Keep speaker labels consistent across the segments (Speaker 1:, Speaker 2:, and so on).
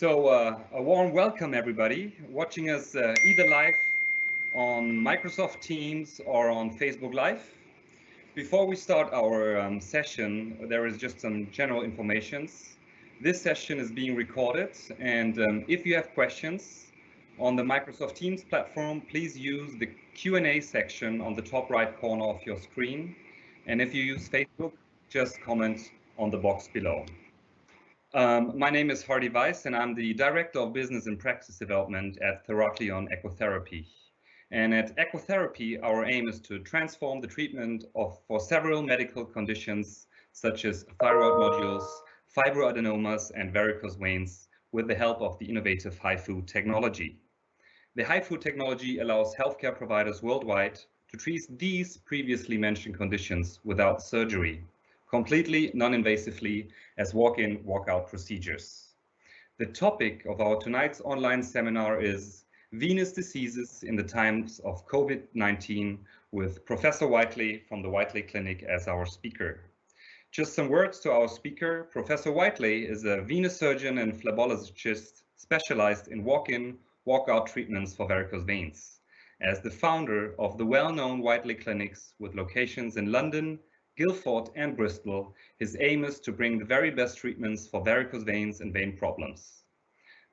Speaker 1: A warm welcome everybody watching us either live on Microsoft Teams or on Facebook Live. Before we start our session, there is just some general informations. This session is being recorded, and if you have questions on the Microsoft Teams platform, please use the Q&A section on the top right corner of your screen. And if you use Facebook, just comment on the box below. My name is Hardy Weiss, and I'm the Director of Business and Practice Development at Theraklion Echotherapy. And at Echotherapy, our aim is to transform the treatment for several medical conditions, such as thyroid nodules, fibroadenomas, and varicose veins, with the help of the innovative HIFU technology. The HIFU technology allows healthcare providers worldwide to treat these previously mentioned conditions without surgery, completely non-invasively as walk-in, walk-out procedures. The topic of our tonight's online seminar is venous diseases in the times of COVID-19 with Professor Whiteley from the Whiteley Clinic as our speaker. Just some words to our speaker. Professor Whiteley is a venous surgeon and phlebologist specialized in walk-in, walk-out treatments for varicose veins. As the founder of the well-known Whiteley Clinics with locations in London, Guildford and Bristol, his aim is to bring the very best treatments for varicose veins and vein problems.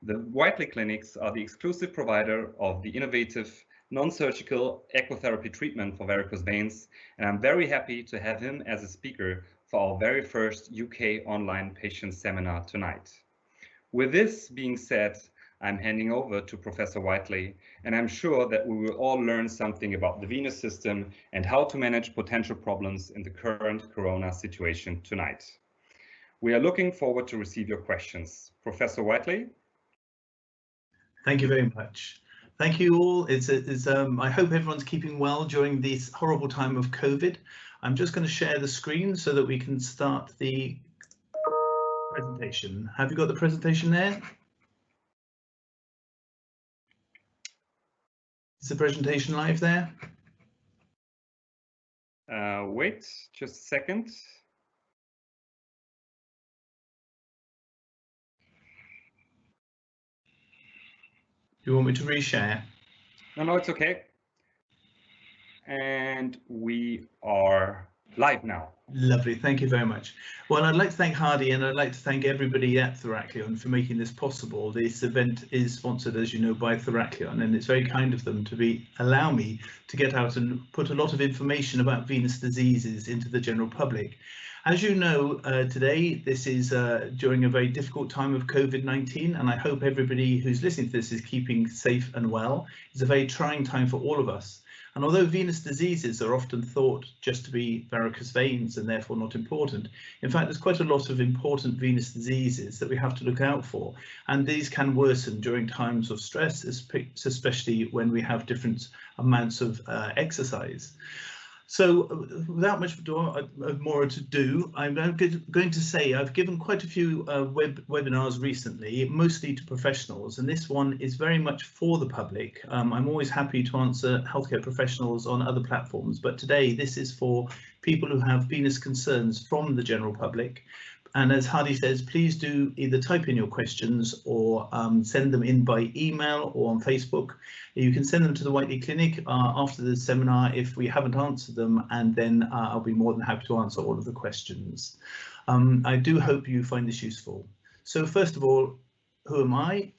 Speaker 1: The Whiteley Clinics are the exclusive provider of the innovative non-surgical echotherapy treatment for varicose veins, and I'm very happy to have him as a speaker for our very first UK online patient seminar tonight. With this being said, I'm handing over to Professor Whiteley, and I'm sure that we will all learn something about the venous system and how to manage potential problems in the current corona situation tonight. We are looking forward to receive your questions. Professor Whiteley?
Speaker 2: Thank you very much. Thank you all. I hope everyone's keeping well during this horrible time of COVID. I'm just going to share the screen so that we can start the presentation. Have you got the presentation there? Is the presentation live there?
Speaker 1: Wait just a second.
Speaker 2: Do you want me to reshare?
Speaker 1: No, it's okay. And we are live now.
Speaker 2: Lovely, thank you very much. Well, I'd like to thank Hardy and I'd like to thank everybody at Theraklion for making this possible. This event is sponsored, as you know, by Theraklion, and it's very kind of them to allow me to get out and put a lot of information about venous diseases into the general public. As you know, today, this is during a very difficult time of COVID-19, and I hope everybody who's listening to this is keeping safe and well. It's a very trying time for all of us. And although venous diseases are often thought just to be varicose veins and therefore not important, in fact, there's quite a lot of important venous diseases that we have to look out for. And these can worsen during times of stress, especially when we have different amounts of exercise. So without much more to do, I'm going to say I've given quite a few webinars recently, mostly to professionals, and this one is very much for the public. I'm always happy to answer healthcare professionals on other platforms, but today this is for people who have venous concerns from the general public. And as Hardy says, please do either type in your questions or send them in by email or on Facebook. You can send them to the Whiteley Clinic after the seminar if we haven't answered them, and then I'll be more than happy to answer all of the questions. I do hope you find this useful. So first of all, who am I?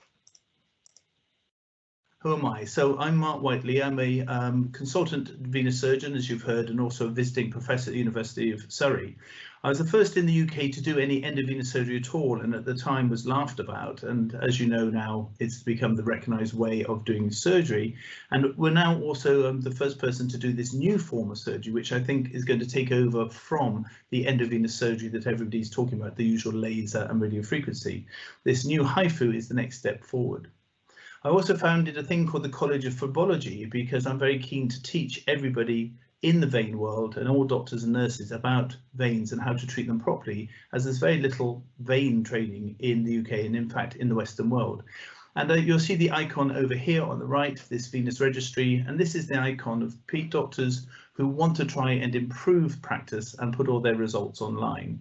Speaker 2: Who am I? So I'm Mark Whiteley. I'm a consultant venous surgeon, as you've heard, and also a visiting professor at the University of Surrey. I was the first in the UK to do any endovenous surgery at all, and at the time was laughed about. And as you know now, it's become the recognised way of doing surgery. And we're now also the first person to do this new form of surgery, which I think is going to take over from the endovenous surgery that everybody's talking about, the usual laser and radiofrequency. This new HIFU is the next step forward. I also founded a thing called the College of Phlebology because I'm very keen to teach everybody in the vein world and all doctors and nurses about veins and how to treat them properly, as there's very little vein training in the UK and in fact in the Western world. And you'll see the icon over here on the right, this venous registry, and this is the icon of peak doctors who want to try and improve practice and put all their results online.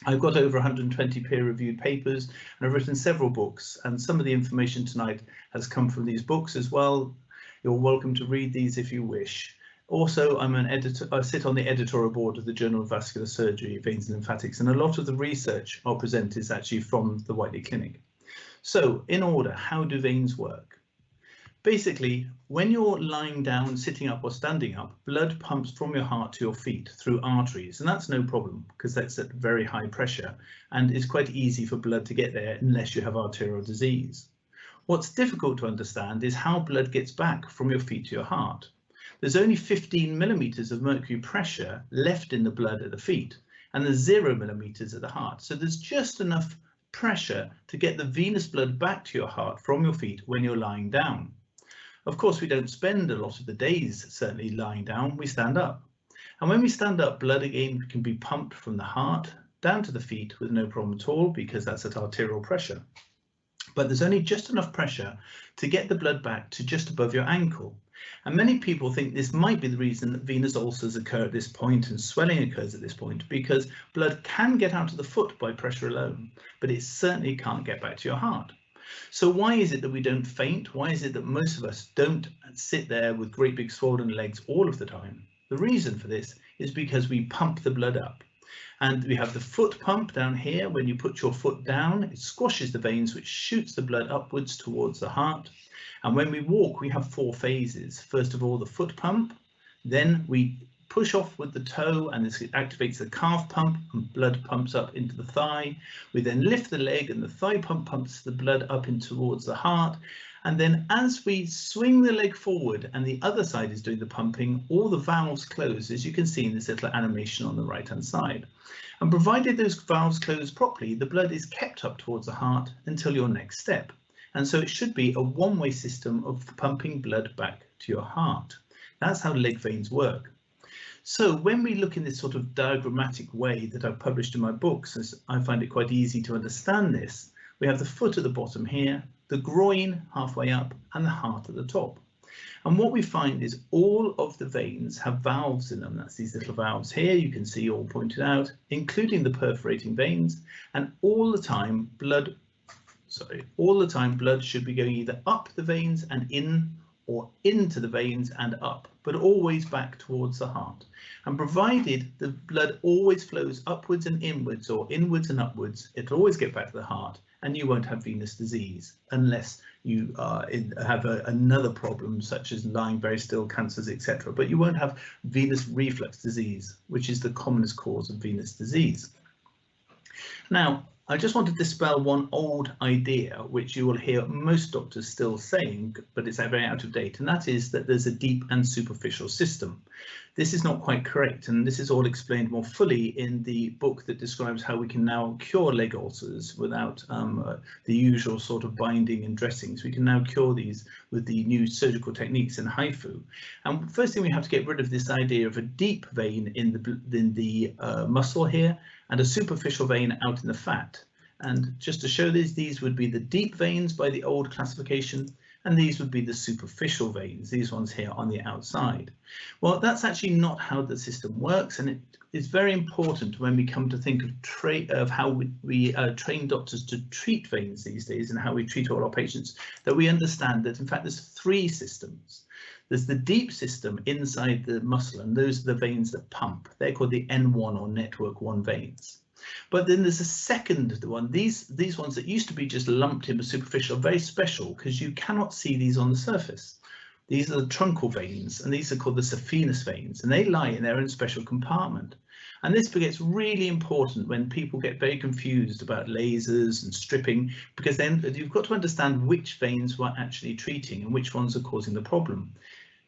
Speaker 2: I've got over 120 peer-reviewed papers, and I've written several books, and some of the information tonight has come from these books as well. You're welcome to read these if you wish. Also, I'm an editor. I sit on the editorial board of the Journal of Vascular Surgery, Veins and Lymphatics, and a lot of the research I'll present is actually from the Whiteley Clinic. So, in order, how do veins work? Basically, when you're lying down, sitting up or standing up, blood pumps from your heart to your feet through arteries, and that's no problem because that's at very high pressure and it's quite easy for blood to get there unless you have arterial disease. What's difficult to understand is how blood gets back from your feet to your heart. There's only 15 millimeters of mercury pressure left in the blood at the feet, and there's 0 millimeters at the heart. So there's just enough pressure to get the venous blood back to your heart from your feet when you're lying down. Of course, we don't spend a lot of the days certainly lying down, we stand up. And when we stand up, blood again can be pumped from the heart down to the feet with no problem at all because that's at arterial pressure. But there's only just enough pressure to get the blood back to just above your ankle. And many people think this might be the reason that venous ulcers occur at this point and swelling occurs at this point, because blood can get out of the foot by pressure alone, but it certainly can't get back to your heart. So why is it that we don't faint? Why is it that most of us don't sit there with great big swollen legs all of the time? The reason for this is because we pump the blood up. And we have the foot pump down here. When you put your foot down, it squashes the veins, which shoots the blood upwards towards the heart. And when we walk, we have 4 phases. First of all, the foot pump, then we push off with the toe and this activates the calf pump and blood pumps up into the thigh. We then lift the leg and the thigh pump pumps the blood up in towards the heart. And then as we swing the leg forward and the other side is doing the pumping, all the valves close, as you can see in this little animation on the right hand side. And provided those valves close properly, the blood is kept up towards the heart until your next step. And so it should be a one-way system of pumping blood back to your heart. That's how leg veins work. So when we look in this sort of diagrammatic way that I've published in my books, as I find it quite easy to understand this, we have the foot at the bottom here, the groin halfway up, and the heart at the top. And what we find is all of the veins have valves in them. That's these little valves here, you can see all pointed out, including the perforating veins, and all the time blood should be going either up the veins and in, or into the veins and up, but always back towards the heart. And provided the blood always flows upwards and inwards or inwards and upwards, it'll always get back to the heart and you won't have venous disease unless you have another problem such as lying very still, cancers, etc. But you won't have venous reflux disease, which is the commonest cause of venous disease. Now, I just want to dispel one old idea, which you will hear most doctors still saying, but it's very out of date, and that is that there's a deep and superficial system. This is not quite correct, and this is all explained more fully in the book that describes how we can now cure leg ulcers without the usual sort of binding and dressings. We can now cure these with the new surgical techniques in HIFU. And first thing, we have to get rid of this idea of a deep vein in the muscle here, and a superficial vein out in the fat. And just to show these would be the deep veins by the old classification, and these would be the superficial veins, these ones here on the outside. Well, that's actually not how the system works, and it is very important when we come to think of how we train doctors to treat veins these days and how we treat all our patients, that we understand that in fact there's 3 systems. There's the deep system inside the muscle, and those are the veins that pump. They're called the N1 or network 1 veins. But then there's a second one. These ones that used to be just lumped in with superficial are very special because you cannot see these on the surface. These are the truncal veins, and these are called the saphenous veins, and they lie in their own special compartment. And this gets really important when people get very confused about lasers and stripping, because then you've got to understand which veins we're actually treating and which ones are causing the problem.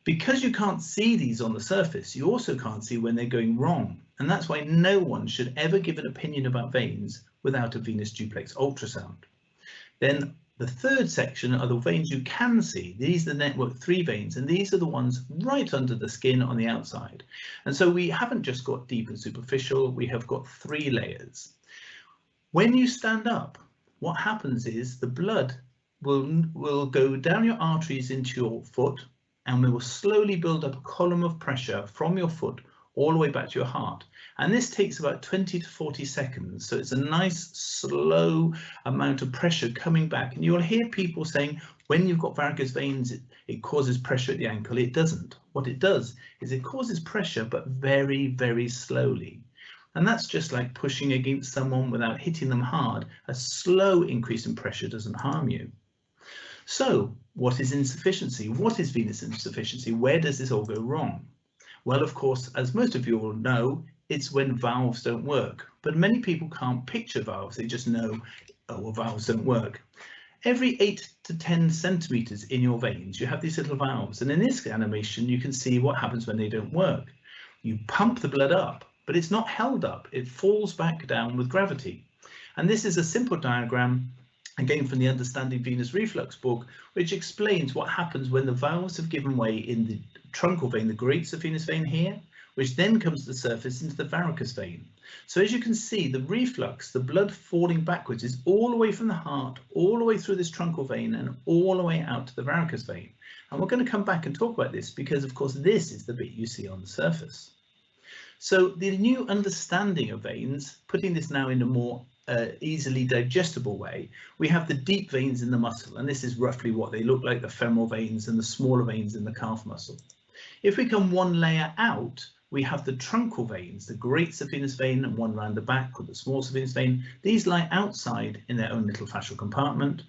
Speaker 2: Because you can't see these on the surface, you also can't see when they're going wrong. And that's why no one should ever give an opinion about veins without a venous duplex ultrasound. Then the third section are the veins you can see. These are the network 3 veins, and these are the ones right under the skin on the outside. And so we haven't just got deep and superficial, we have got 3 layers. When you stand up, what happens is the blood will go down your arteries into your foot, and we will slowly build up a column of pressure from your foot all the way back to your heart. And this takes about 20 to 40 seconds. So it's a nice slow amount of pressure coming back. And you'll hear people saying, when you've got varicose veins, it causes pressure at the ankle. It doesn't. What it does is it causes pressure, but very, very slowly. And that's just like pushing against someone without hitting them hard. A slow increase in pressure doesn't harm you. So what is insufficiency? What is venous insufficiency? Where does this all go wrong? Well, of course, as most of you will know, it's when valves don't work. But many people can't picture valves. They just know, oh, well, valves don't work. Every 8 to 10 centimeters in your veins, you have these little valves. And in this animation, you can see what happens when they don't work. You pump the blood up, but it's not held up. It falls back down with gravity. And this is a simple diagram, again from the Understanding Venous Reflux book, which explains what happens when the valves have given way in the truncal vein, the great saphenous vein here, which then comes to the surface into the varicose vein. So as you can see, the reflux, the blood falling backwards, is all the way from the heart, all the way through this truncal vein and all the way out to the varicose vein. And we're going to come back and talk about this because, of course, this is the bit you see on the surface. So the new understanding of veins, putting this now in a more easily digestible way, we have the deep veins in the muscle, and this is roughly what they look like, the femoral veins and the smaller veins in the calf muscle. If we come one layer out, we have the truncal veins, the great saphenous vein and one round the back called the small saphenous vein. These lie outside in their own little fascial compartment.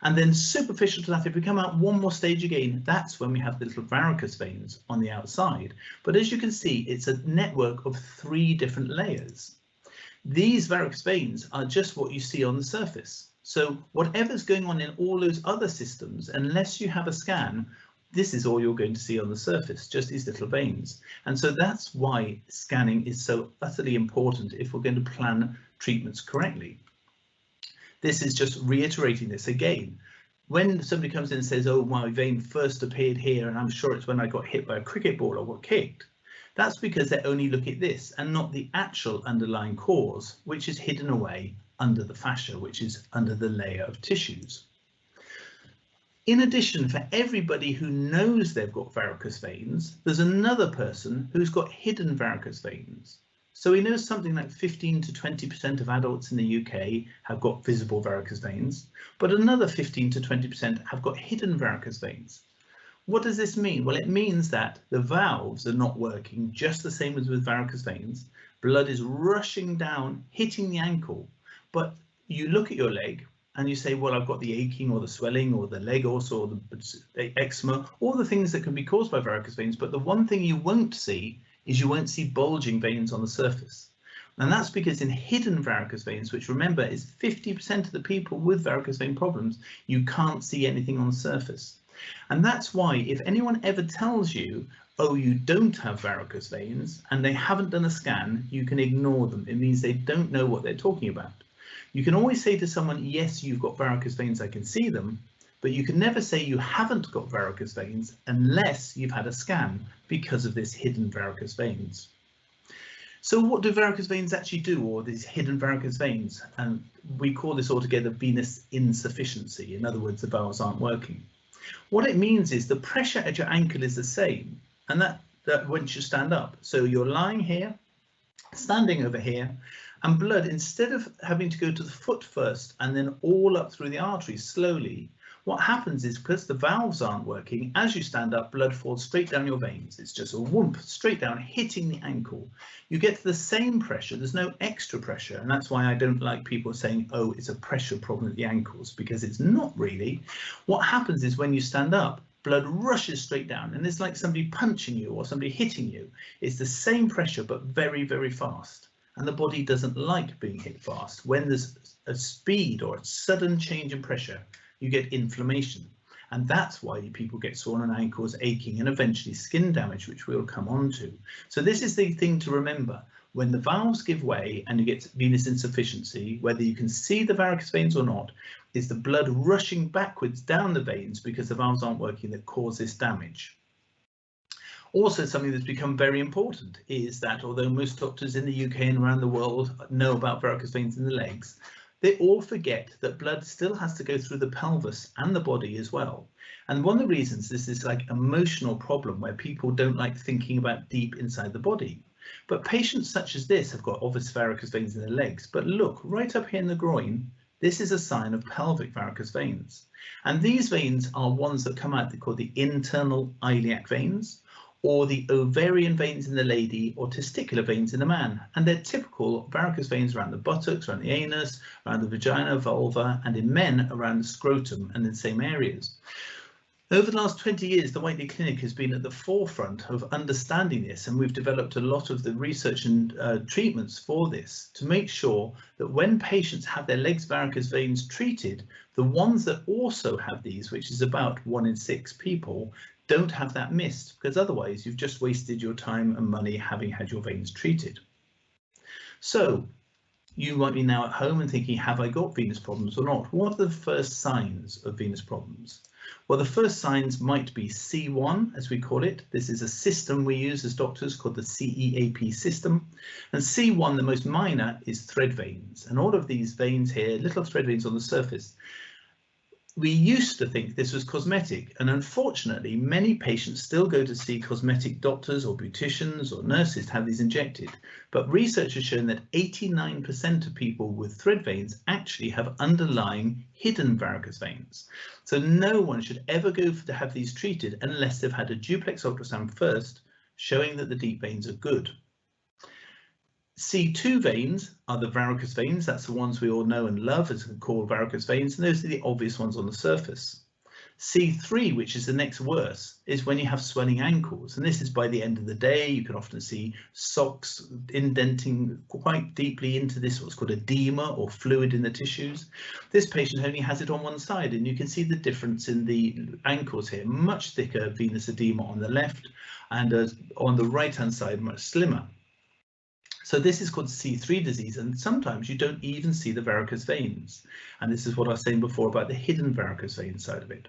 Speaker 2: And then superficial to that, if we come out one more stage again, that's when we have the little varicose veins on the outside. But as you can see, it's a network of 3 different layers. These varicose veins are just what you see on the surface. So whatever's going on in all those other systems, unless you have a scan, this is all you're going to see on the surface, just these little veins. And so that's why scanning is so utterly important if we're going to plan treatments correctly. This is just reiterating this again. When somebody comes in and says, oh, my vein first appeared here, and I'm sure it's when I got hit by a cricket ball or got kicked, that's because they only look at this and not the actual underlying cause, which is hidden away under the fascia, which is under the layer of tissues. In addition, for everybody who knows they've got varicose veins, there's another person who's got hidden varicose veins. So we know something like 15 to 20% of adults in the UK have got visible varicose veins, but another 15 to 20% have got hidden varicose veins. What does this mean? Well, it means that the valves are not working just the same as with varicose veins. Blood is rushing down, hitting the ankle, but you look at your leg and you say, well, I've got the aching or the swelling or the leg ulcer or the eczema, all the things that can be caused by varicose veins. But the one thing you won't see is you won't see bulging veins on the surface. And that's because in hidden varicose veins, which remember is 50% of the people with varicose vein problems, you can't see anything on the surface. And that's why if anyone ever tells you, oh, you don't have varicose veins and they haven't done a scan, you can ignore them. It means they don't know what they're talking about. You can always say to someone, yes, you've got varicose veins, I can see them, but you can never say you haven't got varicose veins unless you've had a scan because of this hidden varicose veins. So what do varicose veins actually do, or these hidden varicose veins? And we call this altogether venous insufficiency. In other words, the valves aren't working. What it means is the pressure at your ankle is the same, and that once you stand up. So you're lying here, standing over here, and blood, instead of having to go to the foot first and then all up through the arteries slowly, what happens is because the valves aren't working, as you stand up, blood falls straight down your veins. It's just a whoomp straight down, hitting the ankle. You get to the same pressure. There's no extra pressure. And that's why I don't like people saying, oh, it's a pressure problem at the ankles, because it's not really. What happens is when you stand up, blood rushes straight down, and it's like somebody punching you or somebody hitting you. It's the same pressure, but very, very fast. And the body doesn't like being hit fast. When there's a speed or a sudden change in pressure, you get inflammation. And that's why people get swollen ankles, aching, and eventually skin damage, which we'll come on to. So this is the thing to remember. When the valves give way and you get venous insufficiency, whether you can see the varicose veins or not, is the blood rushing backwards down the veins because the valves aren't working that cause this damage. Also, something that's become very important is that although most doctors in the UK and around the world know about varicose veins in the legs, they all forget that blood still has to go through the pelvis and the body as well. And one of the reasons this is like emotional problem where people don't like thinking about deep inside the body. But patients such as this have got obvious varicose veins in their legs. But look, right up here in the groin, this is a sign of pelvic varicose veins. And these veins are ones that come out, they're called the internal iliac veins, or the ovarian veins in the lady, or testicular veins in the man. And they're typical varicose veins around the buttocks, around the anus, around the vagina, vulva, and in men around the scrotum and in the same areas. Over the last 20 years, the Whiteley Clinic has been at the forefront of understanding this, and we've developed a lot of the research and treatments for this to make sure that when patients have their legs varicose veins treated, the ones that also have these, which is about 1 in 6 people, don't have that missed, because otherwise you've just wasted your time and money having had your veins treated. So you might be now at home and thinking, have I got venous problems or not? What are the first signs of venous problems? Well, the first signs might be C1, as we call it. This is a system we use as doctors called the CEAP system. And C1, the most minor, is thread veins. And all of these veins here, little thread veins on the surface, we used to think this was cosmetic, and unfortunately many patients still go to see cosmetic doctors or beauticians or nurses to have these injected, but research has shown that 89% of people with thread veins actually have underlying hidden varicose veins. So no one should ever go to have these treated unless they've had a duplex ultrasound first, showing that the deep veins are good. C2 veins are the varicose veins. That's the ones we all know and love as called varicose veins, and those are the obvious ones on the surface. C3, which is the next worst, is when you have swelling ankles, and this is by the end of the day. You can often see socks indenting quite deeply into this what's called edema or fluid in the tissues. This patient only has it on one side, and you can see the difference in the ankles here, much thicker venous edema on the left, and on the right hand side much slimmer. So this is called C3 disease, and sometimes you don't even see the varicose veins. And this is what I was saying before about the hidden varicose vein side of it.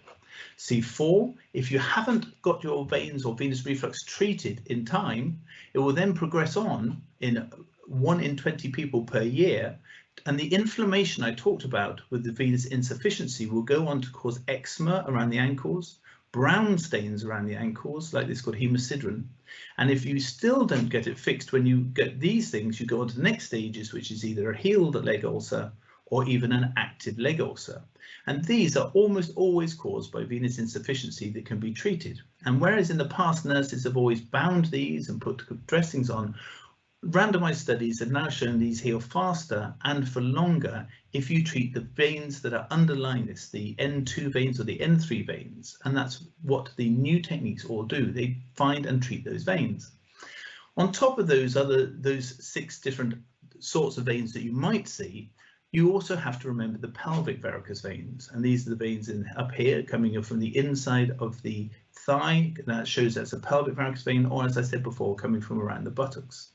Speaker 2: C4, if you haven't got your veins or venous reflux treated in time, it will then progress on in 1 in 20 people per year. And the inflammation I talked about with the venous insufficiency will go on to cause eczema around the ankles, brown stains around the ankles, like this called hemosiderin. And if you still don't get it fixed when you get these things, you go on to the next stages, which is either a healed leg ulcer or even an active leg ulcer. And these are almost always caused by venous insufficiency that can be treated. And whereas in the past nurses have always bound these and put dressings on, randomized studies have now shown these heal faster and for longer if you treat the veins that are underlying this, the N2 veins or the N3 veins. And that's what the new techniques all do. They find and treat those veins. On top of those 6 different sorts of veins that you might see, you also have to remember the pelvic varicose veins. And these are the veins up here coming from the inside of the thigh. That shows that's a pelvic varicose vein, or as I said before, coming from around the buttocks.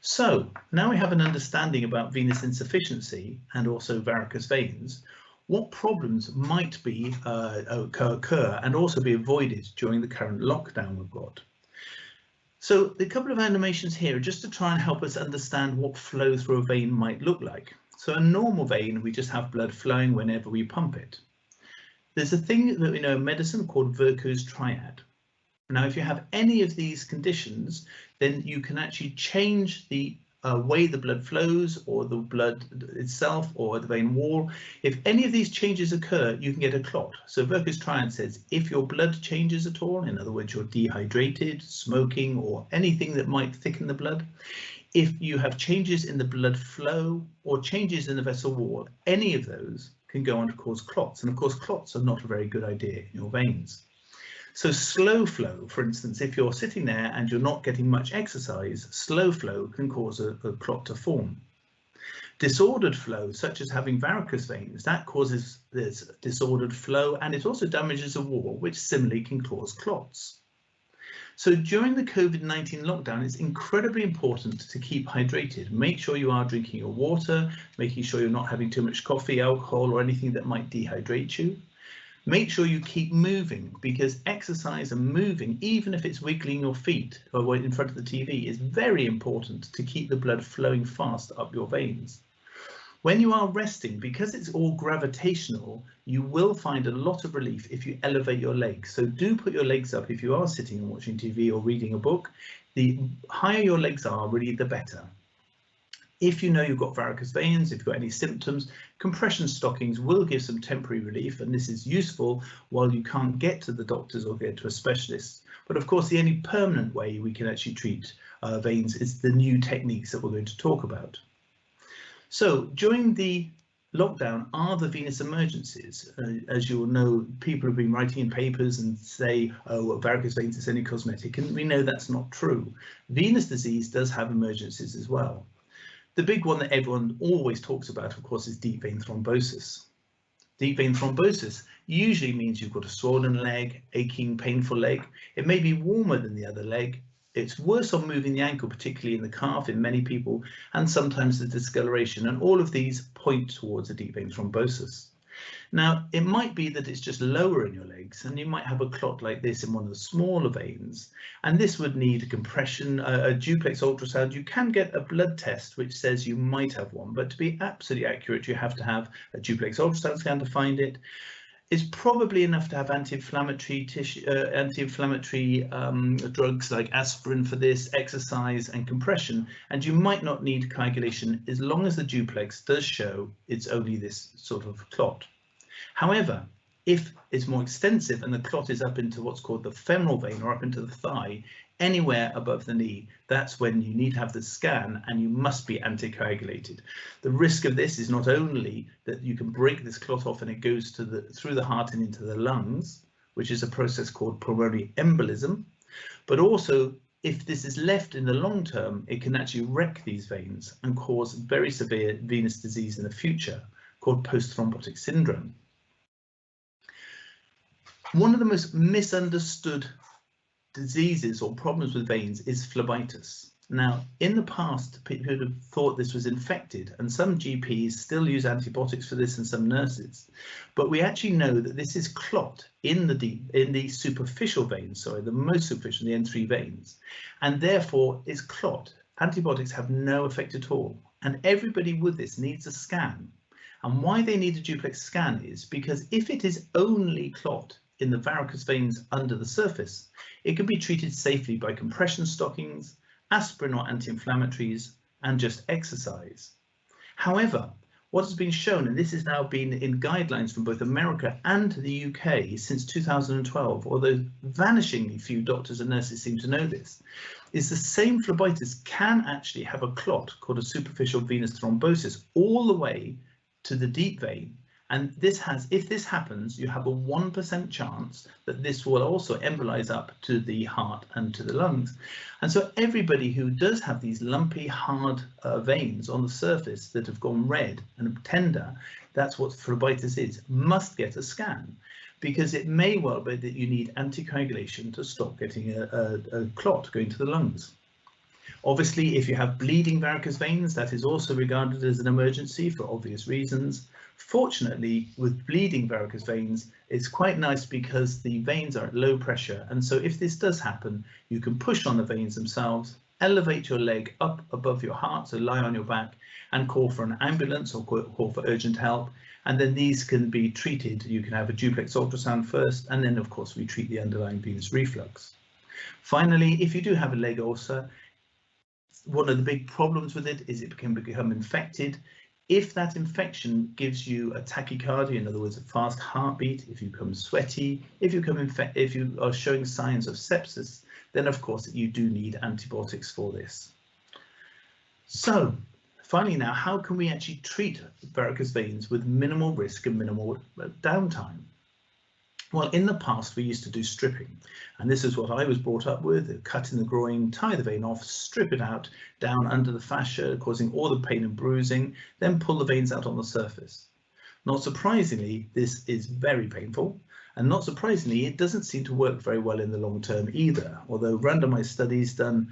Speaker 2: So now we have an understanding about venous insufficiency and also varicose veins. What problems might be occur and also be avoided during the current lockdown we've got? So a couple of animations here just to try and help us understand what flow through a vein might look like. So a normal vein, we just have blood flowing whenever we pump it. There's a thing that we know in medicine called Virchow's triad. Now, if you have any of these conditions, then you can actually change the way the blood flows or the blood itself or the vein wall. If any of these changes occur, you can get a clot. So Virchow's triad says if your blood changes at all, in other words, you're dehydrated, smoking, or anything that might thicken the blood, if you have changes in the blood flow or changes in the vessel wall, any of those can go on to cause clots. And of course, clots are not a very good idea in your veins. So slow flow, for instance, if you're sitting there and you're not getting much exercise, slow flow can cause a clot to form. Disordered flow, such as having varicose veins, that causes this disordered flow, and it also damages a wall, which similarly can cause clots. So during the COVID-19 lockdown, it's incredibly important to keep hydrated. Make sure you are drinking your water, making sure you're not having too much coffee, alcohol, or anything that might dehydrate you. Make sure you keep moving, because exercise and moving, even if it's wiggling your feet or in front of the TV, is very important to keep the blood flowing fast up your veins. When you are resting, because it's all gravitational, you will find a lot of relief if you elevate your legs. So do put your legs up if you are sitting and watching TV or reading a book. The higher your legs are, really, the better. If you know you've got varicose veins, if you've got any symptoms, compression stockings will give some temporary relief, and this is useful while you can't get to the doctors or get to a specialist. But of course, the only permanent way we can actually treat veins is the new techniques that we're going to talk about. So during the lockdown are the venous emergencies. As you will know, people have been writing in papers and say, oh, well, varicose veins is only cosmetic, and we know that's not true. Venous disease does have emergencies as well. The big one that everyone always talks about, of course, is deep vein thrombosis. Deep vein thrombosis usually means you've got a swollen leg, aching, painful leg. It may be warmer than the other leg. It's worse on moving the ankle, particularly in the calf in many people, and sometimes the discoloration, and all of these point towards a deep vein thrombosis. Now, it might be that it's just lower in your legs, and you might have a clot like this in one of the smaller veins, and this would need a compression, a duplex ultrasound. You can get a blood test which says you might have one, but to be absolutely accurate, you have to have a duplex ultrasound scan to find it. It's probably enough to have anti-inflammatory drugs like aspirin for this, exercise and compression, and you might not need coagulation as long as the duplex does show it's only this sort of clot. However, if it's more extensive and the clot is up into what's called the femoral vein or up into the thigh, anywhere above the knee, that's when you need to have the scan and you must be anticoagulated. The risk of this is not only that you can break this clot off and it goes to through the heart and into the lungs, which is a process called pulmonary embolism, but also if this is left in the long term, it can actually wreck these veins and cause very severe venous disease in the future called post-thrombotic syndrome. One of the most misunderstood diseases or problems with veins is phlebitis. Now, in the past, people have thought this was infected, and some GPs still use antibiotics for this and some nurses. But we actually know that this is clot in the superficial veins, sorry, the most superficial, the N3 veins, and therefore is clot. Antibiotics have no effect at all, and everybody with this needs a scan. And why they need a duplex scan is because if it is only clot in the varicose veins under the surface, it can be treated safely by compression stockings, aspirin or anti-inflammatories, and just exercise. However, what has been shown, and this has now been in guidelines from both America and the UK since 2012, although vanishingly few doctors and nurses seem to know this, is the same phlebitis can actually have a clot called a superficial venous thrombosis all the way to the deep vein. And this has, if this happens, you have a 1% chance that this will also embolize up to the heart and to the lungs. And so everybody who does have these lumpy, hard veins on the surface that have gone red and tender, that's what phlebitis is, must get a scan, because it may well be that you need anticoagulation to stop getting a clot going to the lungs. Obviously, if you have bleeding varicose veins, that is also regarded as an emergency for obvious reasons. Fortunately, with bleeding varicose veins, it's quite nice because the veins are at low pressure. And so if this does happen, you can push on the veins themselves, elevate your leg up above your heart, so lie on your back and call for an ambulance or call for urgent help. And then these can be treated. You can have a duplex ultrasound first, and then of course we treat the underlying venous reflux. Finally, if you do have a leg ulcer, one of the big problems with it is it can become infected. If that infection gives you a tachycardia, in other words, a fast heartbeat, if you become sweaty, if you are showing signs of sepsis, then of course you do need antibiotics for this. So finally now, how can we actually treat varicose veins with minimal risk and minimal downtime? Well, in the past, we used to do stripping, and this is what I was brought up with: cut in the groin, tie the vein off, strip it out down under the fascia, causing all the pain and bruising, then pull the veins out on the surface. Not surprisingly, this is very painful, and not surprisingly, it doesn't seem to work very well in the long term either, although randomized studies done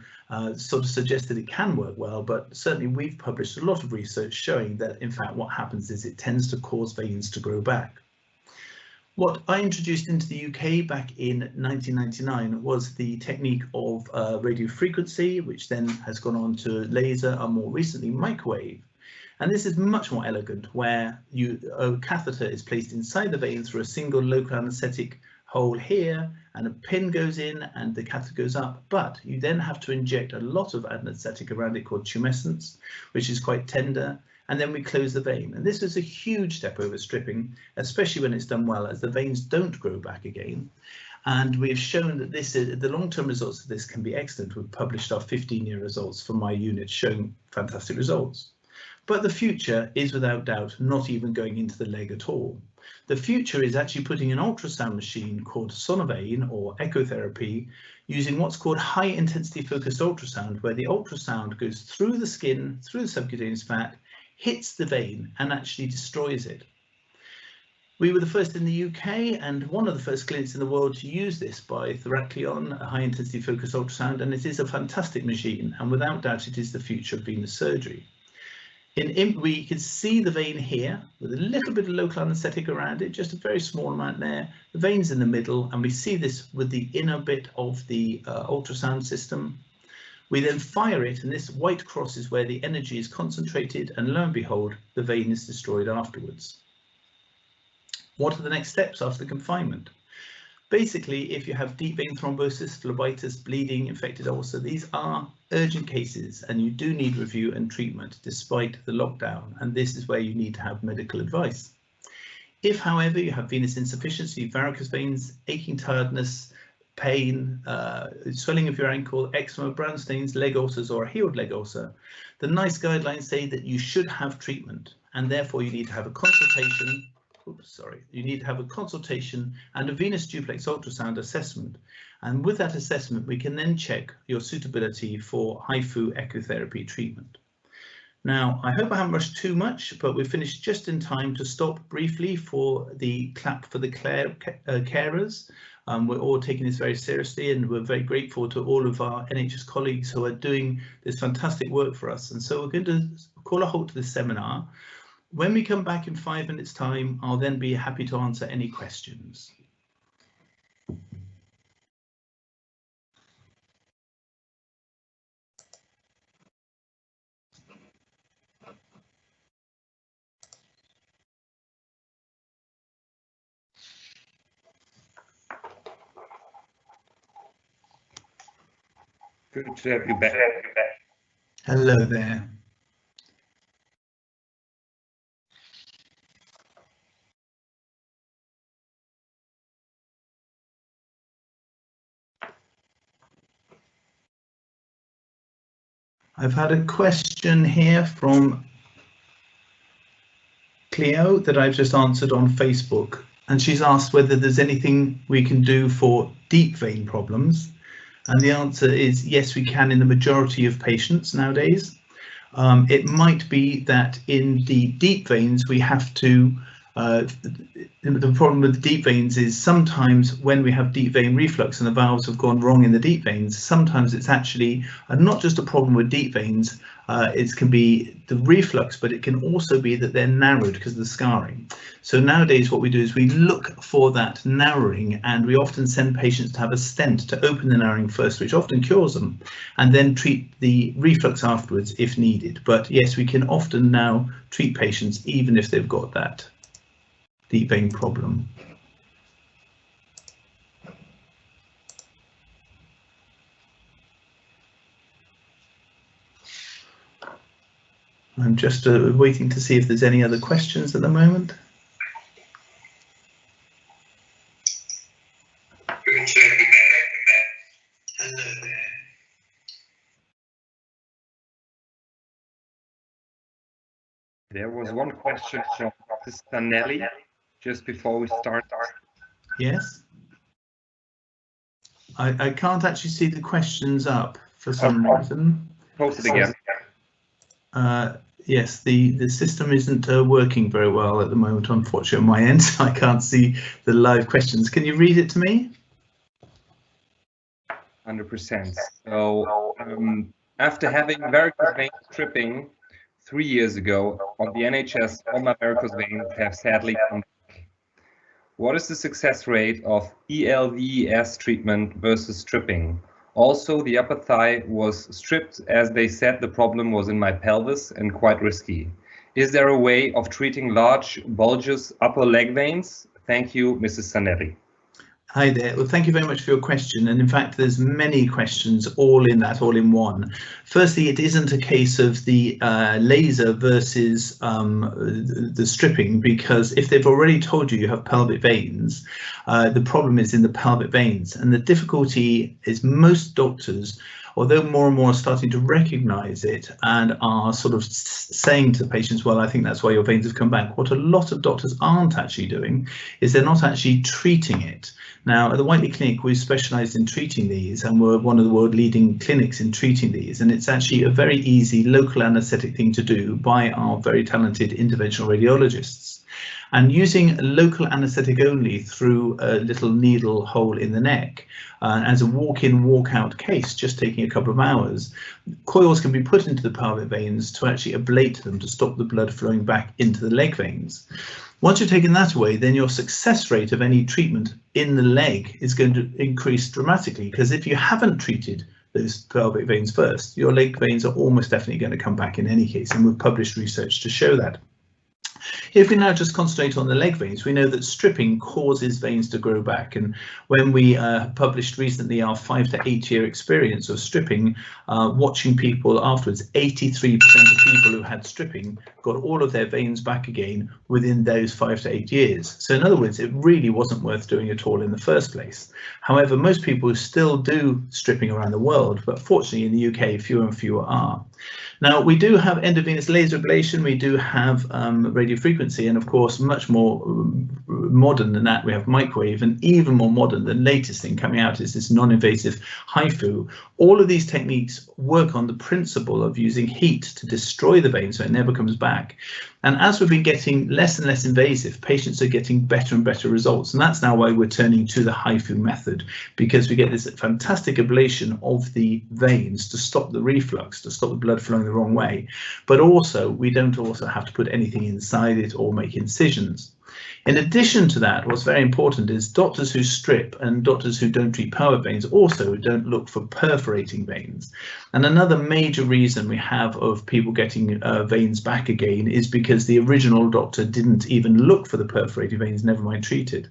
Speaker 2: sort of suggest that it can work well, but certainly we've published a lot of research showing that, in fact, what happens is it tends to cause veins to grow back. What I introduced into the UK back in 1999 was the technique of radio frequency, which then has gone on to laser and more recently microwave. And this is much more elegant, where a catheter is placed inside the vein through a single local anaesthetic hole here, and a pin goes in and the catheter goes up, but you then have to inject a lot of anaesthetic around it called tumescence, which is quite tender, and then we close the vein. And this is a huge step over stripping, especially when it's done well, as the veins don't grow back again. And we've shown that the long-term results of this can be excellent. We've published our 15-year results from my unit showing fantastic results. But the future is without doubt not even going into the leg at all. The future is actually putting an ultrasound machine called Sonovane or echotherapy, using what's called high intensity focused ultrasound, where the ultrasound goes through the skin, through the subcutaneous fat, hits the vein and actually destroys it. We were the first in the UK and one of the first clinics in the world to use this by Theracleon, a high intensity focused ultrasound, and it is a fantastic machine, and without doubt it is the future of venous surgery. We can see the vein here with a little bit of local anaesthetic around it, just a very small amount there. The vein's in the middle, and we see this with the inner bit of the ultrasound system. We then fire it, and this white cross is where the energy is concentrated, and lo and behold, the vein is destroyed afterwards. What are the next steps after confinement? Basically, if you have deep vein thrombosis, phlebitis, bleeding, infected ulcer, these are urgent cases and you do need review and treatment despite the lockdown, and this is where you need to have medical advice. If, however, you have venous insufficiency, varicose veins, aching tiredness, pain, swelling of your ankle, eczema, brown stains, leg ulcers or a healed leg ulcer, the NICE guidelines say that you should have treatment, and therefore you need to have a consultation. You need to have a consultation and a venous duplex ultrasound assessment, and with that assessment we can then check your suitability for HIFU echotherapy treatment. Now, I hope I haven't rushed too much, but we've finished just in time to stop briefly for the clap for the carers. We're all taking this very seriously, and we're very grateful to all of our NHS colleagues who are doing this fantastic work for us. And so we're going to call a halt to this seminar. When we come back in 5 minutes time, I'll then be happy to answer any questions.
Speaker 1: Good to have you back.
Speaker 2: Hello there. I've had a question here from Cleo that I've just answered on Facebook, and she's asked whether there's anything we can do for deep vein problems. And the answer is yes, we can in the majority of patients nowadays. It might be that in the deep veins we have to, the problem with the deep veins is sometimes when we have deep vein reflux and the valves have gone wrong in the deep veins, sometimes it's actually not just a problem with deep veins, it can be the reflux, but it can also be that they're narrowed because of the scarring. So nowadays what we do is we look for that narrowing, and we often send patients to have a stent to open the narrowing first, which often cures them, and then treat the reflux afterwards if needed. But yes, we can often now treat patients even if they've got that deep vein problem. I'm just waiting to see if there's any other questions at the moment.
Speaker 1: There was one question from Sister Nelly just before we start.
Speaker 2: Yes. I can't actually see the questions up for some reason.
Speaker 1: Post it again.
Speaker 2: Yes, the system isn't working very well at the moment, unfortunately, on my end. So I can't see the live questions. Can you read it to me?
Speaker 1: 100%. So after having varicose vein stripping 3 years ago on the NHS, all my varicose veins have sadly come back. What is the success rate of ELVES treatment versus stripping? Also, the upper thigh was stripped as they said the problem was in my pelvis and quite risky. Is there a way of treating large bulges upper leg veins? Thank you, Mrs. Sanelli.
Speaker 2: Hi there. Well, thank you very much for your question. And in fact, there's many questions all in one. Firstly, it isn't a case of the laser versus the stripping, because if they've already told you have pelvic veins, the problem is in the pelvic veins. And the difficulty is most doctors, although more and more are starting to recognize it and are sort of saying to patients, well, I think that's why your veins have come back. What a lot of doctors aren't actually doing is they're not actually treating it. Now, at the Whiteley Clinic, we've specialised in treating these, and we're one of the world leading clinics in treating these. And it's actually a very easy local anaesthetic thing to do by our very talented interventional radiologists. And using local anaesthetic only through a little needle hole in the neck, as a walk-in, walk-out case, just taking a couple of hours, coils can be put into the pelvic veins to actually ablate them to stop the blood flowing back into the leg veins. Once you've taken that away, then your success rate of any treatment in the leg is going to increase dramatically, because if you haven't treated those pelvic veins first, your leg veins are almost definitely going to come back in any case, and we've published research to show that. If we now just concentrate on the leg veins, we know that stripping causes veins to grow back. And when we published recently our 5 to 8 year experience of stripping, watching people afterwards, 83% of people who had stripping got all of their veins back again within those 5 to 8 years. So in other words, it really wasn't worth doing at all in the first place. However, most people still do stripping around the world, but fortunately in the UK, fewer and fewer are. Now, we do have endovenous laser ablation, we do have radiofrequency, and of course, much more modern than that, we have microwave, and even more modern, the latest thing coming out is this non-invasive HIFU. All of these techniques work on the principle of using heat to destroy the vein so it never comes back. And as we've been getting less and less invasive, patients are getting better and better results. And that's now why we're turning to the HIFU method, because we get this fantastic ablation of the veins to stop the reflux, to stop the blood flowing the wrong way. But also, we don't also have to put anything inside it or make incisions. In addition to that, what's very important is doctors who strip and doctors who don't treat pelvic veins also don't look for perforating veins. And another major reason we have of people getting veins back again is because the original doctor didn't even look for the perforating veins, never mind treated.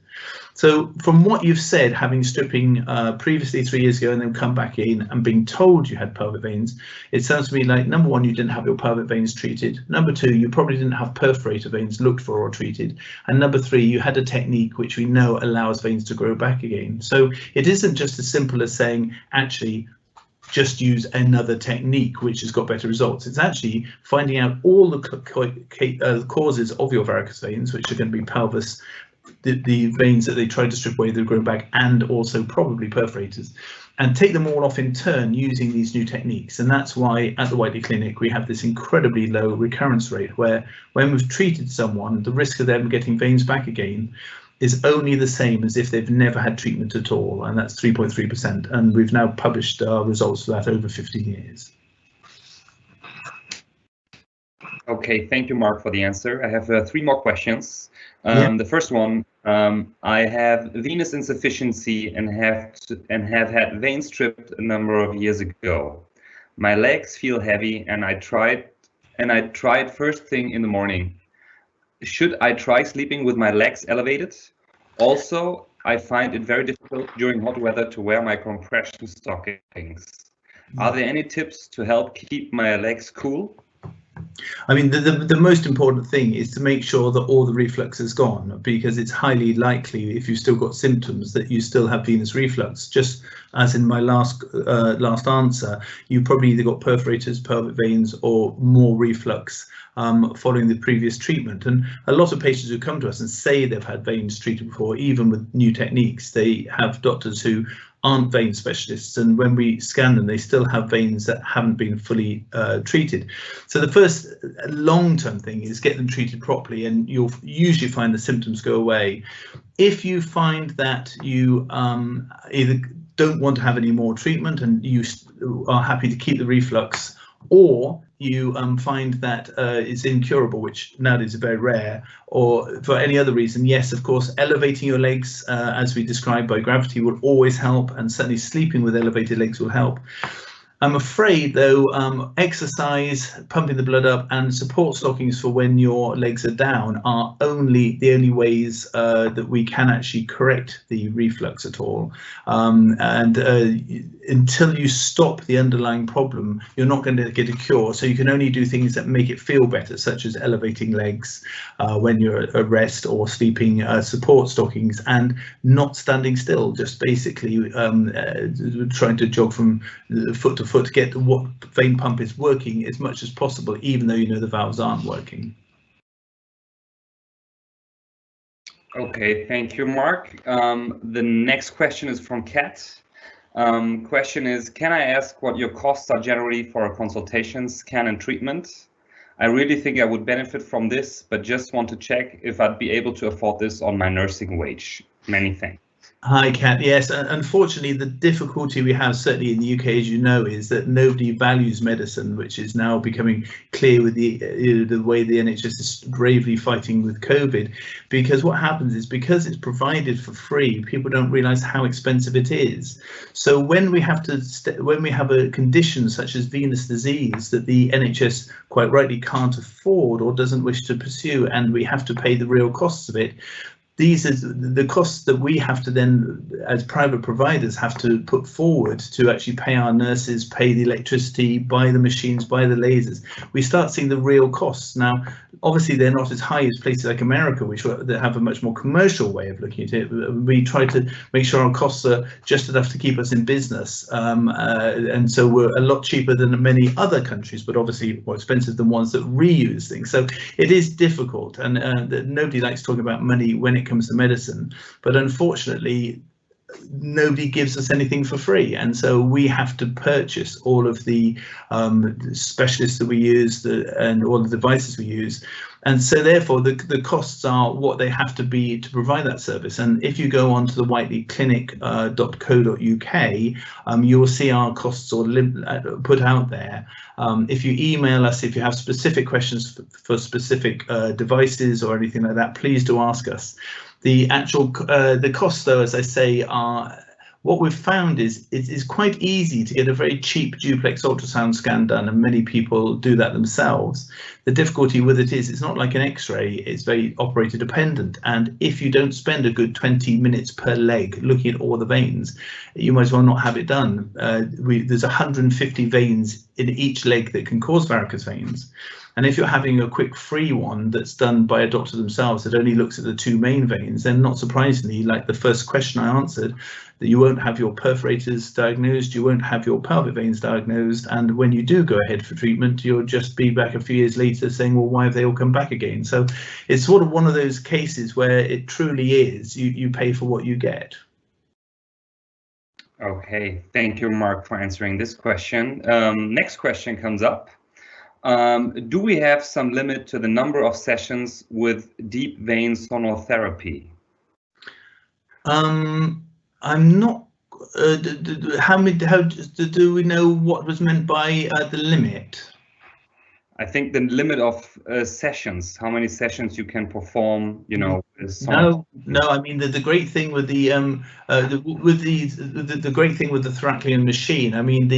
Speaker 2: So from what you've said, having stripping previously 3 years ago and then come back in and being told you had pelvic veins, it sounds to me like, number one, you didn't have your pelvic veins treated. Number two, you probably didn't have perforator veins looked for or treated. And number three, you had a technique which we know allows veins to grow back again. So it isn't just as simple as saying, actually, just use another technique which has got better results. It's actually finding out all the causes of your varicose veins, which are going to be pelvis, the veins that they tried to strip away that grow back, and also probably perforators, and take them all off in turn using these new techniques. And that's why at the Whiteley Clinic we have this incredibly low recurrence rate, where when we've treated someone, the risk of them getting veins back again is only the same as if they've never had treatment at all, and that's 3.3%. And we've now published our results for that over 15 years.
Speaker 1: Okay, thank you, Mark, for the answer. I have 3 more questions. The first one, I have venous insufficiency and have had veins stripped a number of years ago. My legs feel heavy, and I tried first thing in the morning. Should I try sleeping with my legs elevated? Also, I find it very difficult during hot weather to wear my compression stockings. Are there any tips to help keep my legs cool?
Speaker 2: I mean, the most important thing is to make sure that all the reflux is gone, because it's highly likely, if you've still got symptoms, that you still have venous reflux. Just as in my last answer, you probably either got perforators, pelvic veins, or more reflux following the previous treatment. And a lot of patients who come to us and say they've had veins treated before, even with new techniques, they have doctors who aren't vein specialists, and when we scan them, they still have veins that haven't been fully treated. So the first long-term thing is get them treated properly, and you'll usually find the symptoms go away. If you find that you either don't want to have any more treatment and you are happy to keep the reflux, or you find that it's incurable, which nowadays is very rare, or for any other reason, yes, of course, elevating your legs, as we described by gravity, will always help, and certainly sleeping with elevated legs will help. I'm afraid, though, exercise, pumping the blood up, and support stockings for when your legs are down are the only ways that we can actually correct the reflux at all. Until you stop the underlying problem, you're not going to get a cure. So you can only do things that make it feel better, such as elevating legs when you're at rest, or sleeping, support stockings, and not standing still. Just basically trying to jog from foot to foot to get what vein pump is working as much as possible, even though you know the valves aren't working.
Speaker 1: Okay, thank you, Mark. The next question is from Kat. Question is, can I ask what your costs are generally for a consultation, scan and treatment? I really think I would benefit from this, but just want to check if I'd be able to afford this on my nursing wage. Many thanks.
Speaker 2: Hi, Kat. Yes, unfortunately, the difficulty we have, certainly in the UK, as you know, is that nobody values medicine, which is now becoming clear with the way the NHS is bravely fighting with COVID. Because what happens is, because it's provided for free, people don't realise how expensive it is. So when we have a condition such as venous disease that the NHS quite rightly can't afford or doesn't wish to pursue, and we have to pay the real costs of it, these are the costs that we have to then, as private providers, have to put forward to actually pay our nurses, pay the electricity, buy the machines, buy the lasers. We start seeing the real costs. Now, obviously, they're not as high as places like America, which have a much more commercial way of looking at it. We try to make sure our costs are just enough to keep us in business. And so we're a lot cheaper than many other countries, but obviously more expensive than ones that reuse things. So it is difficult, and nobody likes talking about money when it comes to medicine, but unfortunately nobody gives us anything for free, and so we have to purchase all of the specialists that we use and all the devices we use, and so therefore the costs are what they have to be to provide that service. And if you go on to the whiteleyclinic.co.uk, you will see our costs put out there. If you email us, if you have specific questions for specific devices or anything like that, please do ask us. The actual the costs, though, as I say, are what we've found is it's quite easy to get a very cheap duplex ultrasound scan done, and many people do that themselves. The difficulty with it is it's not like an X-ray, it's very operator dependent, and if you don't spend a good 20 minutes per leg looking at all the veins, you might as well not have it done. There's 150 veins in each leg that can cause varicose veins. And if you're having a quick free one that's done by a doctor themselves that only looks at the two main veins, then not surprisingly, like the first question I answered, that you won't have your perforators diagnosed, you won't have your pelvic veins diagnosed, and when you do go ahead for treatment, you'll just be back a few years later saying, well, why have they all come back again? So it's sort of one of those cases where it truly is, you pay for what you get.
Speaker 1: Okay, thank you, Mark, for answering this question. Next question comes up. Do we have some limit to the number of sessions with deep vein sonotherapy?
Speaker 2: I'm not. How do we know what was meant by the limit?
Speaker 1: I think the limit of sessions, how many sessions you can perform, you know.
Speaker 2: No. I mean the great thing with the great thing with the Theracleon machine. I mean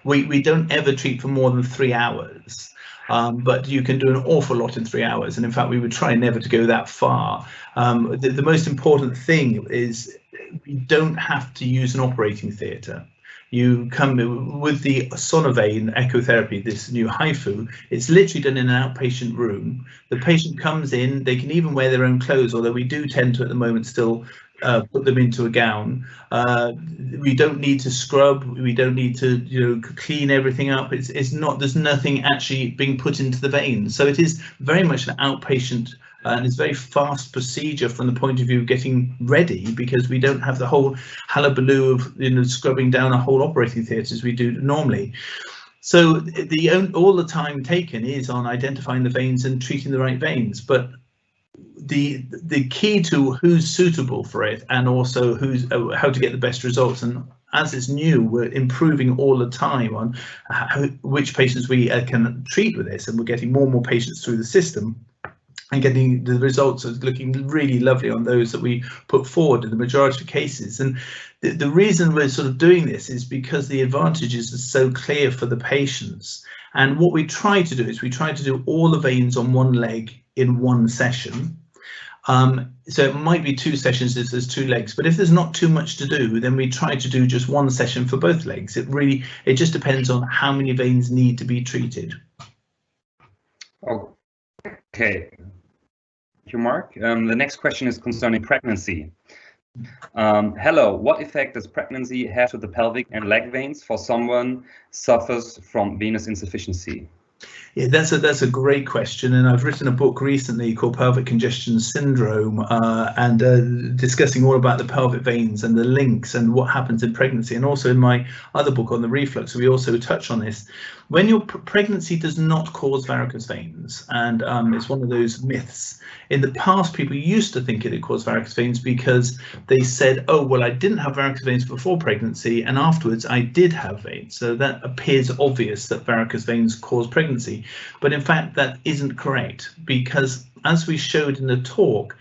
Speaker 2: we don't ever treat for more than 3 hours, but you can do an awful lot in 3 hours. And in fact, we would try never to go that far. The most important thing is we don't have to use an operating theatre. You come with the Sonovein echotherapy, this new HIFU. It's literally done in an outpatient room. The patient comes in, they can even wear their own clothes, although we do tend to at the moment still put them into a gown. We don't need to scrub, we don't need to clean everything up. It's not, there's nothing actually being put into the veins. So it is very much an outpatient and it's a very fast procedure from the point of view of getting ready, because we don't have the whole hullabaloo of scrubbing down a whole operating theatre as we do normally. So all the time taken is on identifying the veins and treating the right veins. But the key to who's suitable for it, and also how to get the best results, and as it's new, we're improving all the time on which patients we can treat with this, and we're getting more and more patients through the system. and getting the results of looking really lovely on those that we put forward in the majority of cases. And the reason we're sort of doing this is because the advantages are so clear for the patients. And what we try to do is we try to do all the veins on one leg in one session. So it might be 2 sessions if there's 2 legs, but if there's not too much to do, then we try to do just 1 session for both legs. It just depends on how many veins need to be treated.
Speaker 1: Okay. Thank you, Mark. The next question is concerning pregnancy. Hello, what effect does pregnancy have to the pelvic and leg veins for someone suffers from venous insufficiency?
Speaker 2: Yeah, that's a great question, and I've written a book recently called Pelvic Congestion Syndrome, and discussing all about the pelvic veins and the links and what happens in pregnancy. And also in my other book on the reflux, we also touch on this. When your pregnancy does not cause varicose veins, and it's one of those myths. In the past, people used to think it had caused varicose veins because they said, oh, well, I didn't have varicose veins before pregnancy, and afterwards I did have veins. So that appears obvious that varicose veins cause pregnancy. But in fact, that isn't correct, because as we showed in the talk,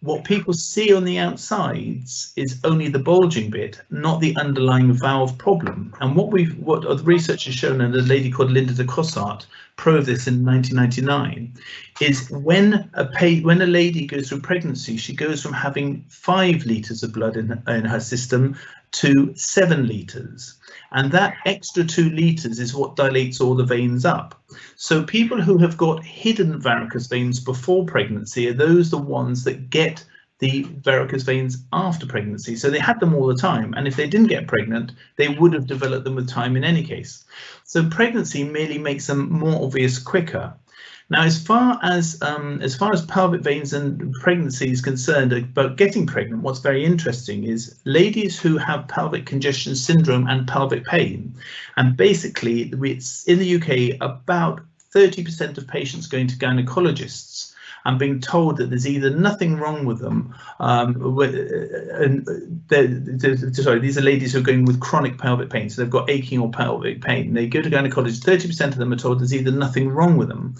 Speaker 2: what people see on the outsides is only the bulging bit, not the underlying valve problem. And what the research has shown, and a lady called Linda de Cossart proved this in 1999, is when a lady goes through pregnancy, she goes from having 5 litres of blood in her system to 7 litres. And that extra 2 litres is what dilates all the veins up. So people who have got hidden varicose veins before pregnancy are the ones that get the varicose veins after pregnancy. So they had them all the time, and if they didn't get pregnant, they would have developed them with time in any case. So pregnancy merely makes them more obvious quicker. Now, as far as pelvic veins and pregnancy is concerned about getting pregnant, what's very interesting is ladies who have pelvic congestion syndrome and pelvic pain, and basically it's in the UK about 30% of patients going to gynecologists and being told that there's either nothing wrong with them, these are ladies who are going with chronic pelvic pain, so they've got aching or pelvic pain. They go to gynecologists, 30% of them are told there's either nothing wrong with them,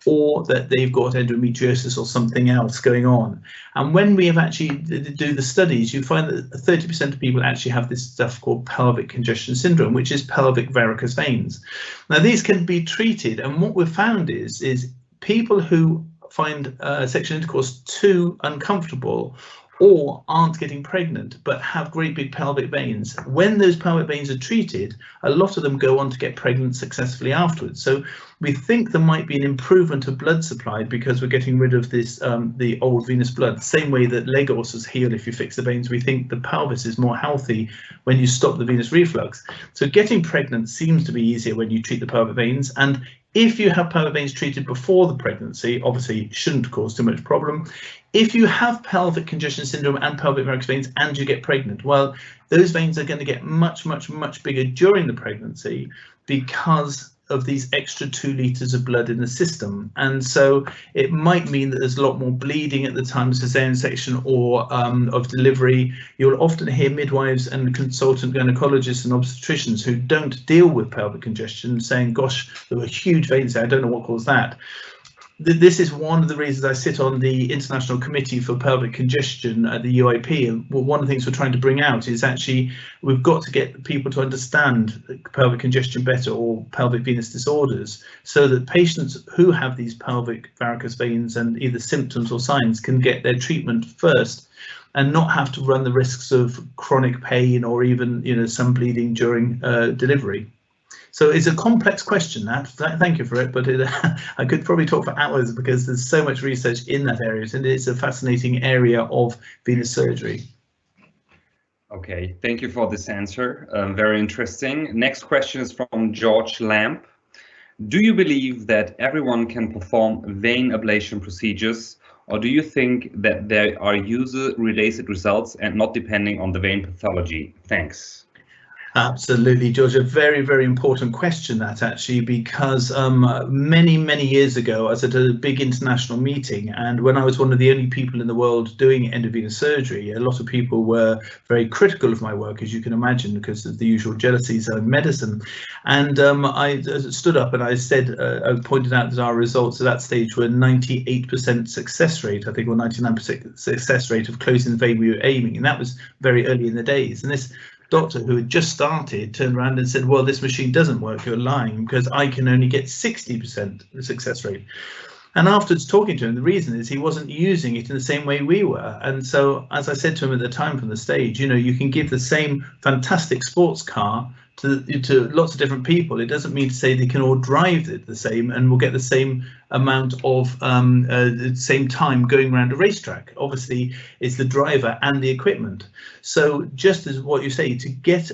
Speaker 2: or that they've got endometriosis or something else going on. And when we have actually do the studies, you find that 30% of people actually have this stuff called pelvic congestion syndrome, which is pelvic varicose veins. Now, these can be treated, and what we've found is people who find sexual intercourse too uncomfortable or aren't getting pregnant but have great big pelvic veins, when those pelvic veins are treated, a lot of them go on to get pregnant successfully afterwards. So we think there might be an improvement of blood supply because we're getting rid of this the old venous blood. The same way that leg ulcers heal if you fix the veins, we think the pelvis is more healthy when you stop the venous reflux. So getting pregnant seems to be easier when you treat the pelvic veins, and if you have pelvic veins treated before the pregnancy, obviously shouldn't cause too much problem. If you have pelvic congestion syndrome and pelvic varicose veins and you get pregnant, well, those veins are going to get much, much, much bigger during the pregnancy because of these extra 2 litres of blood in the system. And so it might mean that there's a lot more bleeding at the time of cesarean section or of delivery. You'll often hear midwives and consultant gynecologists and obstetricians who don't deal with pelvic congestion saying, gosh, there were huge veins there, I don't know what caused that. This is one of the reasons I sit on the International Committee for Pelvic Congestion at the UIP. And one of the things we're trying to bring out is actually we've got to get people to understand pelvic congestion better, or pelvic venous disorders, so that patients who have these pelvic varicose veins and either symptoms or signs can get their treatment first and not have to run the risks of chronic pain or even some bleeding during delivery. So it's a complex question, that. Thank you for it, but I could probably talk for hours because there's so much research in that area, and it's a fascinating area of venous surgery.
Speaker 1: Okay, thank you for this answer. Very interesting. Next question is from George Lamp. Do you believe that everyone can perform vein ablation procedures, or do you think that there are user-related results and not depending on the vein pathology? Thanks.
Speaker 2: Absolutely, George. A very, very important question that actually, because many years ago, I was at a big international meeting, and when I was one of the only people in the world doing endovenous surgery, a lot of people were very critical of my work, as you can imagine, because of the usual jealousies in medicine. And I stood up and I said, I pointed out that our results at that stage were 98% success rate, I think, or 99% success rate of closing the vein we were aiming, and that was very early in the days. And this doctor who had just started turned around and said, well, this machine doesn't work, you're lying, because I can only get 60% success rate. And afterwards talking to him, the reason is he wasn't using it in the same way we were. And so, as I said to him at the time from the stage, you know, you can give the same fantastic sports car to lots of different people. It doesn't mean to say they can all drive it the same and will get the same amount of same time going around a racetrack. Obviously, it's the driver and the equipment. So just as what you say, to get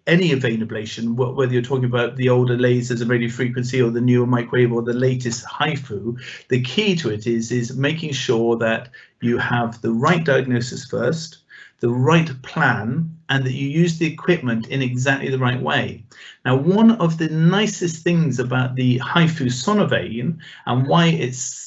Speaker 2: any vein ablation, whether you're talking about the older lasers and radio frequency or the newer microwave or the latest HIFU, the key to it is making sure that you have the right diagnosis first, the right plan, and that you use the equipment in exactly the right way. Now, one of the nicest things about the HIFU Sonovein, and why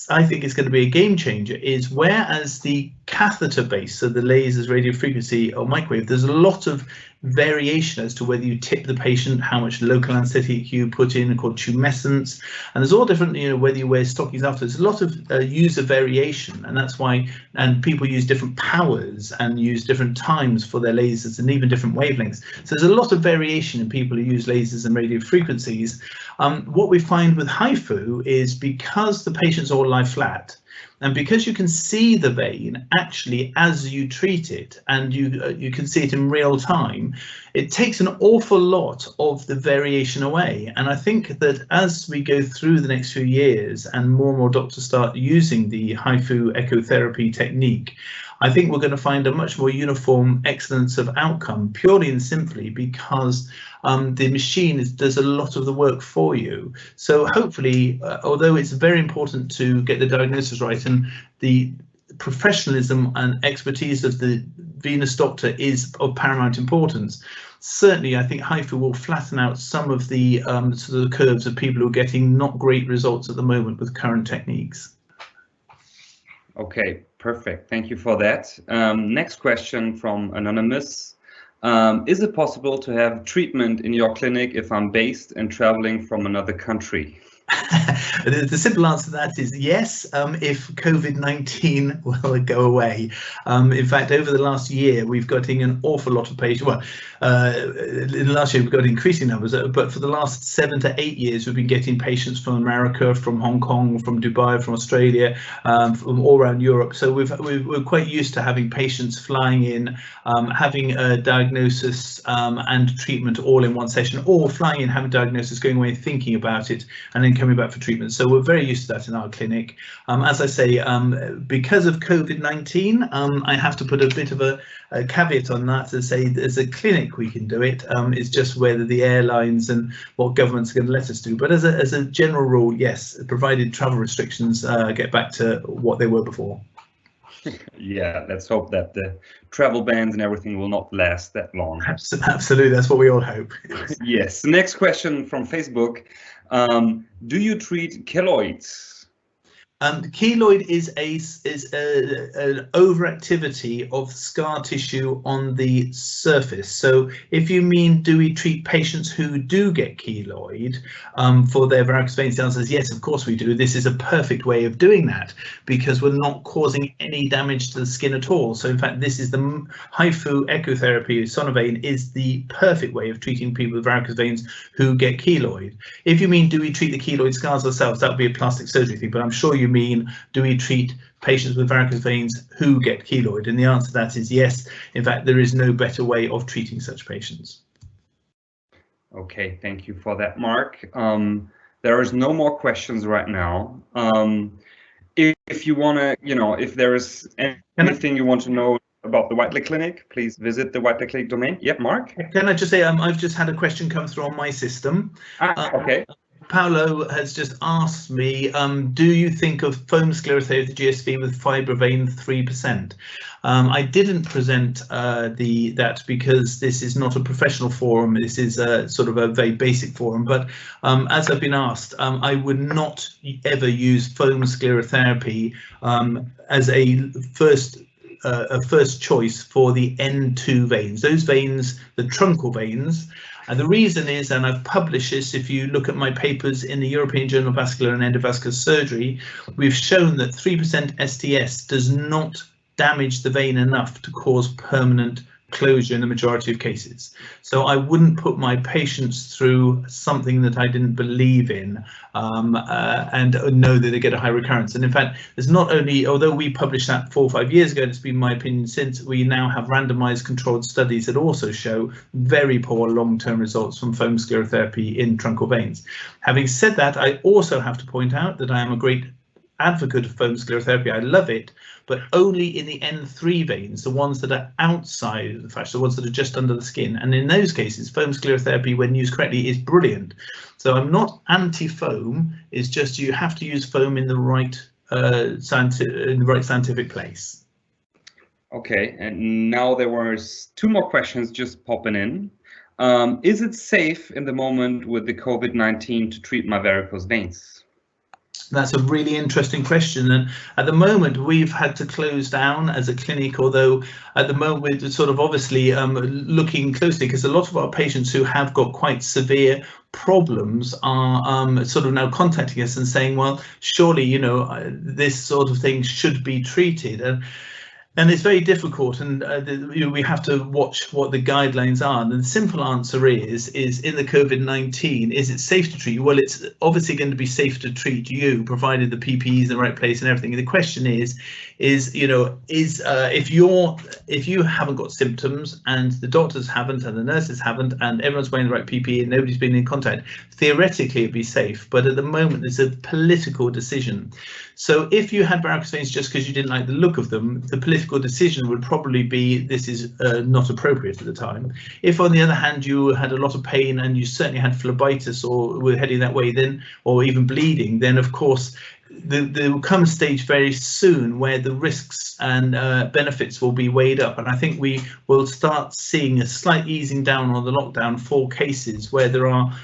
Speaker 2: I think it's going to be a game changer, is whereas the catheter base, so the lasers, radio frequency or microwave, there's a lot of variation as to whether you tip the patient, how much local anesthetic you put in, called tumescence, and there's all different, you know, whether you wear stockings after. There's a lot of user variation, and that's why, and people use different powers and use different times for their lasers and even different wavelengths. So there's a lot of variation in people who use lasers and radio frequencies. What we find with HIFU is because the patients all lie flat, and because you can see the vein actually as you treat it, and you can see it in real time, it takes an awful lot of the variation away. And I think that as we go through the next few years and more doctors start using the HIFU echotherapy technique, I think we're going to find a much more uniform excellence of outcome, purely and simply because the machine does a lot of the work for you. So hopefully, although it's very important to get the diagnosis right, and the professionalism and expertise of the venous doctor is of paramount importance, certainly I think HIFU will flatten out some of the sort of curves of people who are getting not great results at the moment with current techniques.
Speaker 1: Okay, perfect. Thank you for that. Next question from Anonymous. Is it possible to have treatment in your clinic if I'm based and traveling from another country?
Speaker 2: The simple answer to that is yes, if COVID-19 will go away. In fact, over the last year, we've got in an awful lot of patients. Well, in the last year, we've got increasing numbers, but for the last 7 to 8 years, we've been getting patients from America, from Hong Kong, from Dubai, from Australia, from all around Europe. So we're quite used to having patients flying in, having a diagnosis and treatment all in one session, or flying in, having diagnosis, going away, thinking about it, and then coming back for treatment. So we're very used to that in our clinic. As I say, because of COVID-19, I have to put a bit of a caveat on that to say as a clinic we can do it. It's just whether the airlines and what governments are going to let us do. But as a general rule, yes, provided travel restrictions get back to what they were before.
Speaker 1: Yeah, let's hope that the travel bans and everything will not last that long.
Speaker 2: Absolutely, that's what we all hope.
Speaker 1: Yes. Next question from Facebook. Do you treat keloids?
Speaker 2: Keloid is an overactivity of scar tissue on the surface. So if you mean, do we treat patients who do get keloid for their varicose veins? The answer is yes, of course we do. This is a perfect way of doing that because we're not causing any damage to the skin at all. So in fact, this is the HIFU echotherapy Sonovein is the perfect way of treating people with varicose veins who get keloid. If you mean, do we treat the keloid scars ourselves? That would be a plastic surgery thing, but I'm sure you mean, do we treat patients with varicose veins who get keloid? And the answer to that is yes. In fact, there is no better way of treating such patients.
Speaker 1: Okay, thank you for that, Mark. There is no more questions right now. If you want to, if there is anything you want to know about the Whiteley Clinic, please visit the Whiteley Clinic domain. Yep, Mark.
Speaker 2: Can I just say, I've just had a question come through on my system.
Speaker 1: Okay.
Speaker 2: Paolo has just asked me, do you think of foam sclerotherapy GSV with FibroVein 3%? I didn't present that because this is not a professional forum. This is sort of a very basic forum. But as I've been asked, I would not ever use foam sclerotherapy as a first choice for the N2 veins. Those veins, the truncal veins. And the reason is, and I've published this, if you look at my papers in the European Journal of Vascular and Endovascular Surgery, we've shown that 3% STS does not damage the vein enough to cause permanent closure in the majority of cases. So I wouldn't put my patients through something that I didn't believe in and know that they get a high recurrence. And in fact, there's not only, although we published that 4 or 5 years ago, and it's been my opinion since, we now have randomized controlled studies that also show very poor long-term results from foam sclerotherapy in truncal veins. Having said that, I also have to point out that I am a great advocate of foam sclerotherapy. I love it, but only in the N3 veins, the ones that are outside of the fascia, the ones that are just under the skin. And in those cases, foam sclerotherapy, when used correctly, is brilliant. So I'm not anti-foam. It's just you have to use foam in the right scientific place.
Speaker 1: Okay, and now there was 2 more questions just popping in. Is it safe in the moment with the COVID-19 to treat my varicose veins?
Speaker 2: That's a really interesting question, and at the moment we've had to close down as a clinic, although at the moment we're sort of obviously looking closely, because a lot of our patients who have got quite severe problems are sort of now contacting us and saying, well, surely, you know, this sort of thing should be treated. And it's very difficult, and you know, we have to watch what the guidelines are. And the simple answer is in the COVID-19, is it safe to treat you? Well, it's obviously going to be safe to treat you, provided the PPE is in the right place and everything. And the question is you know, if you haven't got symptoms and the doctors haven't and the nurses haven't and everyone's wearing the right PPE and nobody's been in contact, theoretically it'd be safe. But at the moment, there's a political decision. So if you had varicose veins just because you didn't like the look of them, the political decision would probably be this is not appropriate at the time. If on the other hand you had a lot of pain and you certainly had phlebitis or were heading that way, then, or even bleeding, then of course there will come a stage very soon where the risks and benefits will be weighed up, and I think we will start seeing a slight easing down on the lockdown for cases where there are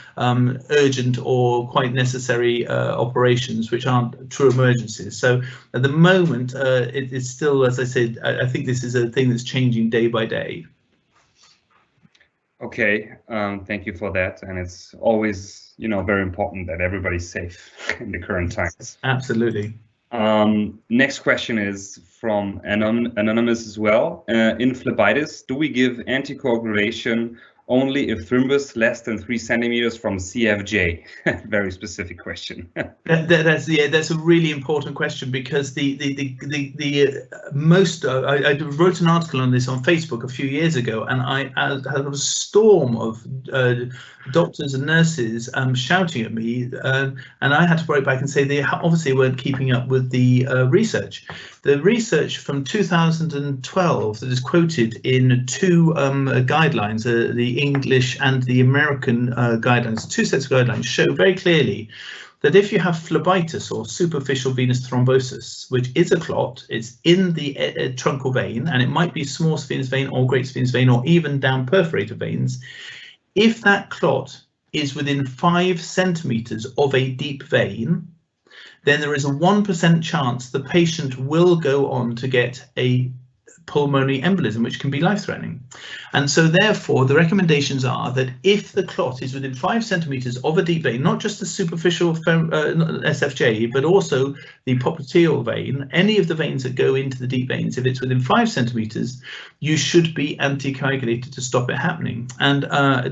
Speaker 2: urgent or quite necessary operations which aren't true emergencies. So at the moment it's still, as I said, I think this is a thing that's changing day by day.
Speaker 1: Okay, thank you for that, and it's always, you know, very important that everybody's safe in the current times.
Speaker 2: Absolutely.
Speaker 1: Next question is from Anonymous as well. In phlebitis, do we give anticoagulation only if thrombus less than 3 centimeters from CFJ? Very specific question.
Speaker 2: That's a really important question, because I wrote an article on this on Facebook a few years ago, and I had a storm of doctors and nurses shouting at me, and I had to write back and say they obviously weren't keeping up with the research. The research from 2012 that is quoted in 2 guidelines, the English and the American guidelines, 2 sets of guidelines, show very clearly that if you have phlebitis or superficial venous thrombosis, which is a clot, it's in the truncal vein, and it might be small venous vein or great venous vein or even down perforated veins. If that clot is within 5 centimeters of a deep vein, then there is a 1% chance the patient will go on to get a pulmonary embolism, which can be life-threatening. And so therefore the recommendations are that if the clot is within 5 centimeters of a deep vein, not just the superficial SFJ, but also the popliteal vein, any of the veins that go into the deep veins, if it's within 5 centimeters, you should be anticoagulated to stop it happening. And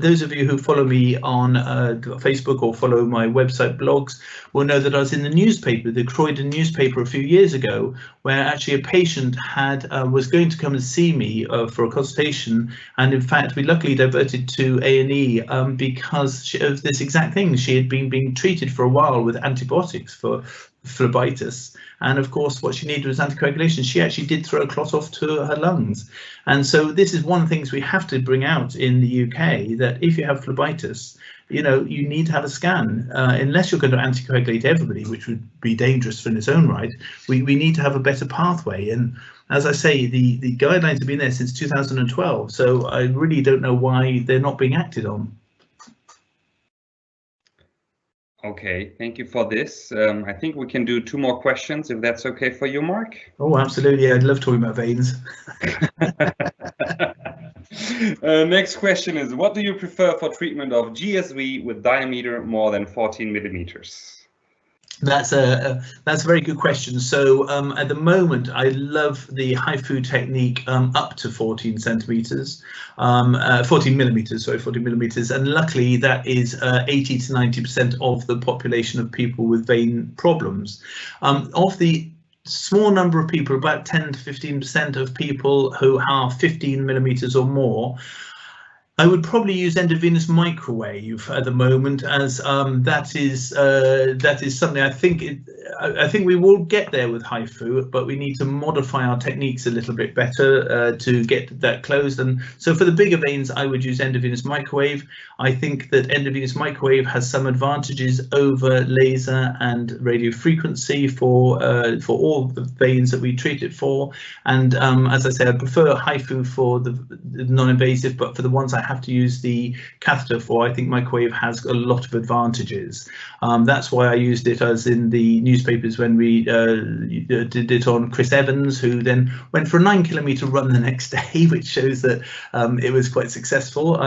Speaker 2: those of you who follow me on Facebook or follow my website blogs will know that I was in the newspaper, the Croydon newspaper, a few years ago, where actually a patient was going to come and see me for a consultation, and in fact we luckily diverted to A&E because of this exact thing. She had been being treated for a while with antibiotics for phlebitis, and of course what she needed was anticoagulation. She actually did throw a clot off to her lungs. And so this is one of the things we have to bring out in the UK, that if you have phlebitis, you know, you need to have a scan. Unless you're going to anticoagulate everybody, which would be dangerous in its own right, we need to have a better pathway. And as I say, the guidelines have been there since 2012, so I really don't know why they're not being acted on.
Speaker 1: Okay, thank you for this. I think we can do 2 more questions, if that's okay for you, Mark.
Speaker 2: Oh, absolutely. I'd love talking about veins.
Speaker 1: Next question is, what do you prefer for treatment of GSV with diameter more than 14 millimeters?
Speaker 2: That's a very good question. So at the moment, I love the HIFU technique up to 14 centimeters, 14 millimeters, sorry, 14 millimeters. And luckily that is 80 to 90% of the population of people with vein problems. Of the small number of people, about 10 to 15% of people who are 15 millimeters or more, I would probably use endovenous microwave at the moment, as that is something I think we will get there with HIFU, but we need to modify our techniques a little bit better to get that closed. And so for the bigger veins, I would use endovenous microwave. I think that endovenous microwave has some advantages over laser and radio frequency for all the veins that we treat it for. And as I say, I prefer HIFU for the non-invasive, but for the ones I have to use the catheter for, I think microwave has a lot of advantages. That's why I used it as in the newspapers when we did it on Chris Evans, who then went for a 9-kilometer run the next day, which shows that it was quite successful.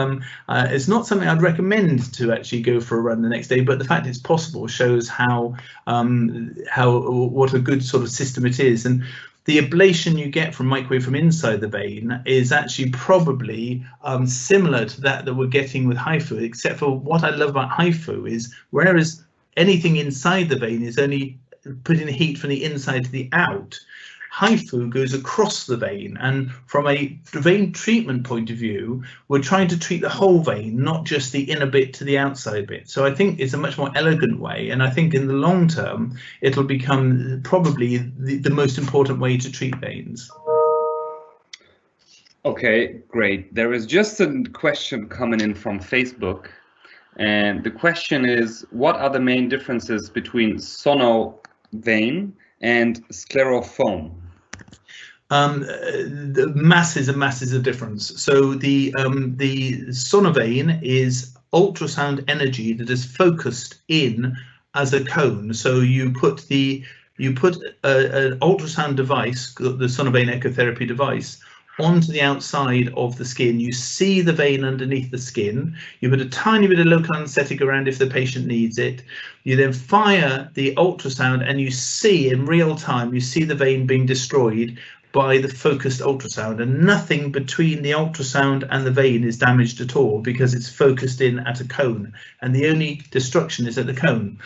Speaker 2: It's not something I'd recommend to actually go for a run the next day, but the fact it's possible shows how what a good sort of system it is. And the ablation you get from microwave from inside the vein is actually probably similar to that we're getting with HIFU, except for what I love about HIFU is whereas anything inside the vein is only putting the heat from the inside to the out, HIFU goes across the vein, and from a vein treatment point of view, we're trying to treat the whole vein, not just the inner bit to the outside bit. So I think it's a much more elegant way, and I think in the long term it'll become probably the most important way to treat veins.
Speaker 1: Okay, great. There is just a question coming in from Facebook, and the question is, what are the main differences between sonovein and sclerofoam?
Speaker 2: The masses and masses of difference. So the sonovein is ultrasound energy that is focused in as a cone. So you put an ultrasound device, the sonovein echotherapy device, onto the outside of the skin. You see the vein underneath the skin. You put a tiny bit of local anesthetic around if the patient needs it. You then fire the ultrasound and you see in real time, you see the vein being destroyed by the focused ultrasound, and nothing between the ultrasound and the vein is damaged at all because it's focused in at a cone, and the only destruction is at the cone.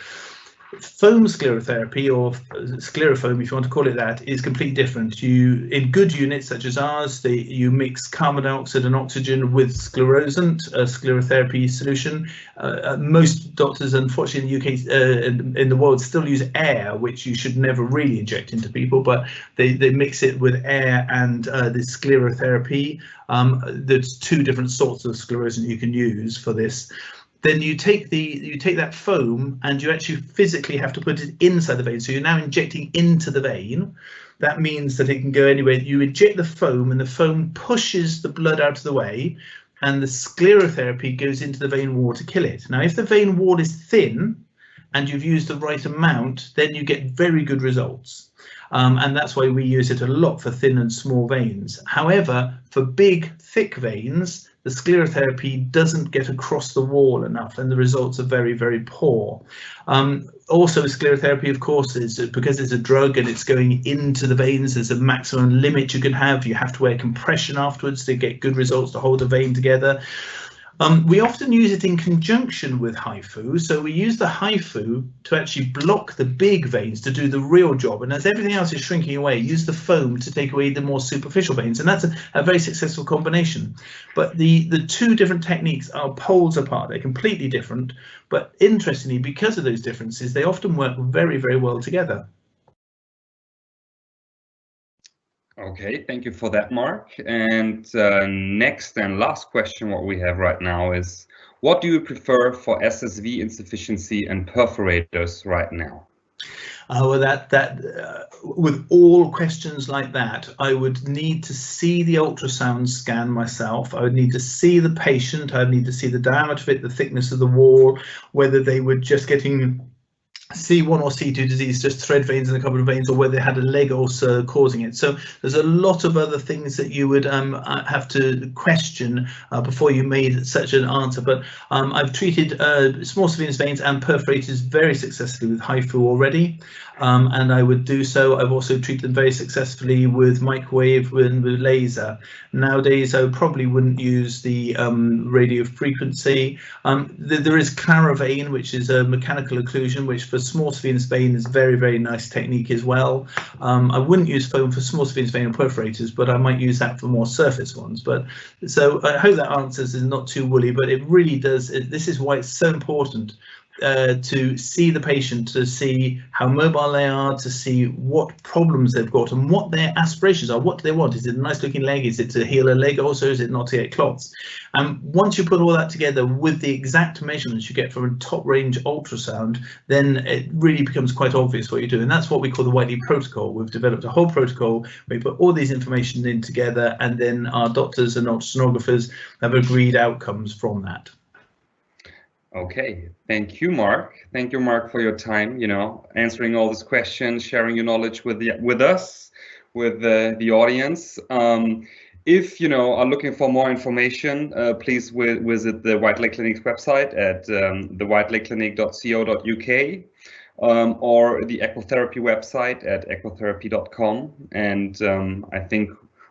Speaker 2: Foam sclerotherapy, or sclerofoam if you want to call it that, is completely different. You, in good units such as ours, you mix carbon dioxide and oxygen with sclerosant, a sclerotherapy solution. Most doctors, unfortunately in the UK, in the world, still use air, which you should never really inject into people, but they mix it with air and the sclerotherapy. There's 2 different sorts of sclerosant you can use for this. Then you take that foam and you actually physically have to put it inside the vein. So you're now injecting into the vein. That means that it can go anywhere. You inject the foam and the foam pushes the blood out of the way, and the sclerotherapy goes into the vein wall to kill it. Now, if the vein wall is thin and you've used the right amount, then you get very good results. And that's why we use it a lot for thin and small veins. However, for big, thick veins, the sclerotherapy doesn't get across the wall enough, and the results are very, very poor. Also, sclerotherapy, of course, is because it's a drug and it's going into the veins, there's a maximum limit you can have. You have to wear compression afterwards to get good results to hold the vein together. We often use it in conjunction with HIFU, so we use the HIFU to actually block the big veins to do the real job, and as everything else is shrinking away, use the foam to take away the more superficial veins, and that's a very successful combination. But the 2 different techniques are poles apart, they're completely different, but interestingly, because of those differences, they often work very, very well together.
Speaker 1: Okay, thank you for that, Mark. And next and last question what we have right now is, what do you prefer for SSV insufficiency and perforators right now?
Speaker 2: With all questions like that, I would need to see the ultrasound scan myself. I would need to see the patient. I would need to see the diameter of it, the thickness of the wall, whether they were just getting C1 or C2 disease, just thread veins in a couple of veins, or whether they had a leg ulcer causing it. So there's a lot of other things that you would have to question before you made such an answer. But I've treated small venous veins and perforators very successfully with HIFU already, and I would do so. I've also treated them very successfully with microwave and with laser. Nowadays, I probably wouldn't use the radio frequency. There is Claravane, which is a mechanical occlusion, which for small venous vein is very, very nice technique as well. I wouldn't use foam for small venous vein and perforators, but I might use that for more surface ones. But so I hope that answers is not too woolly, but it really does. This is why it's so important to see the patient, to see how mobile they are, to see what problems they've got and what their aspirations are. What do they want? Is it a nice looking leg? Is it to heal a leg ulcer? Is it not to get clots? And once you put all that together with the exact measurements you get from a top range ultrasound, then it really becomes quite obvious what you do. And that's what we call the Whiteley protocol. We've developed a whole protocol where we put all these information in together, and then our doctors and ultrasonographers have agreed outcomes from that.
Speaker 1: Okay, thank you, Mark. Thank you, Mark, for your time, answering all these questions, sharing your knowledge with us, with the audience. If are looking for more information, please visit the Whiteley Clinic's website at thewhiteleyclinic.co.uk or the Echotherapy website at echotherapy.com. And I think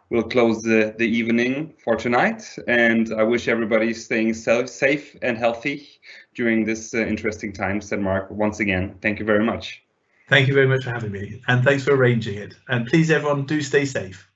Speaker 1: we'll close the evening for tonight, and I wish everybody staying safe and healthy during this interesting times. And Mark, once again, thank you very much.
Speaker 2: Thank you very much for having me, and thanks for arranging it. And please, everyone, do stay safe.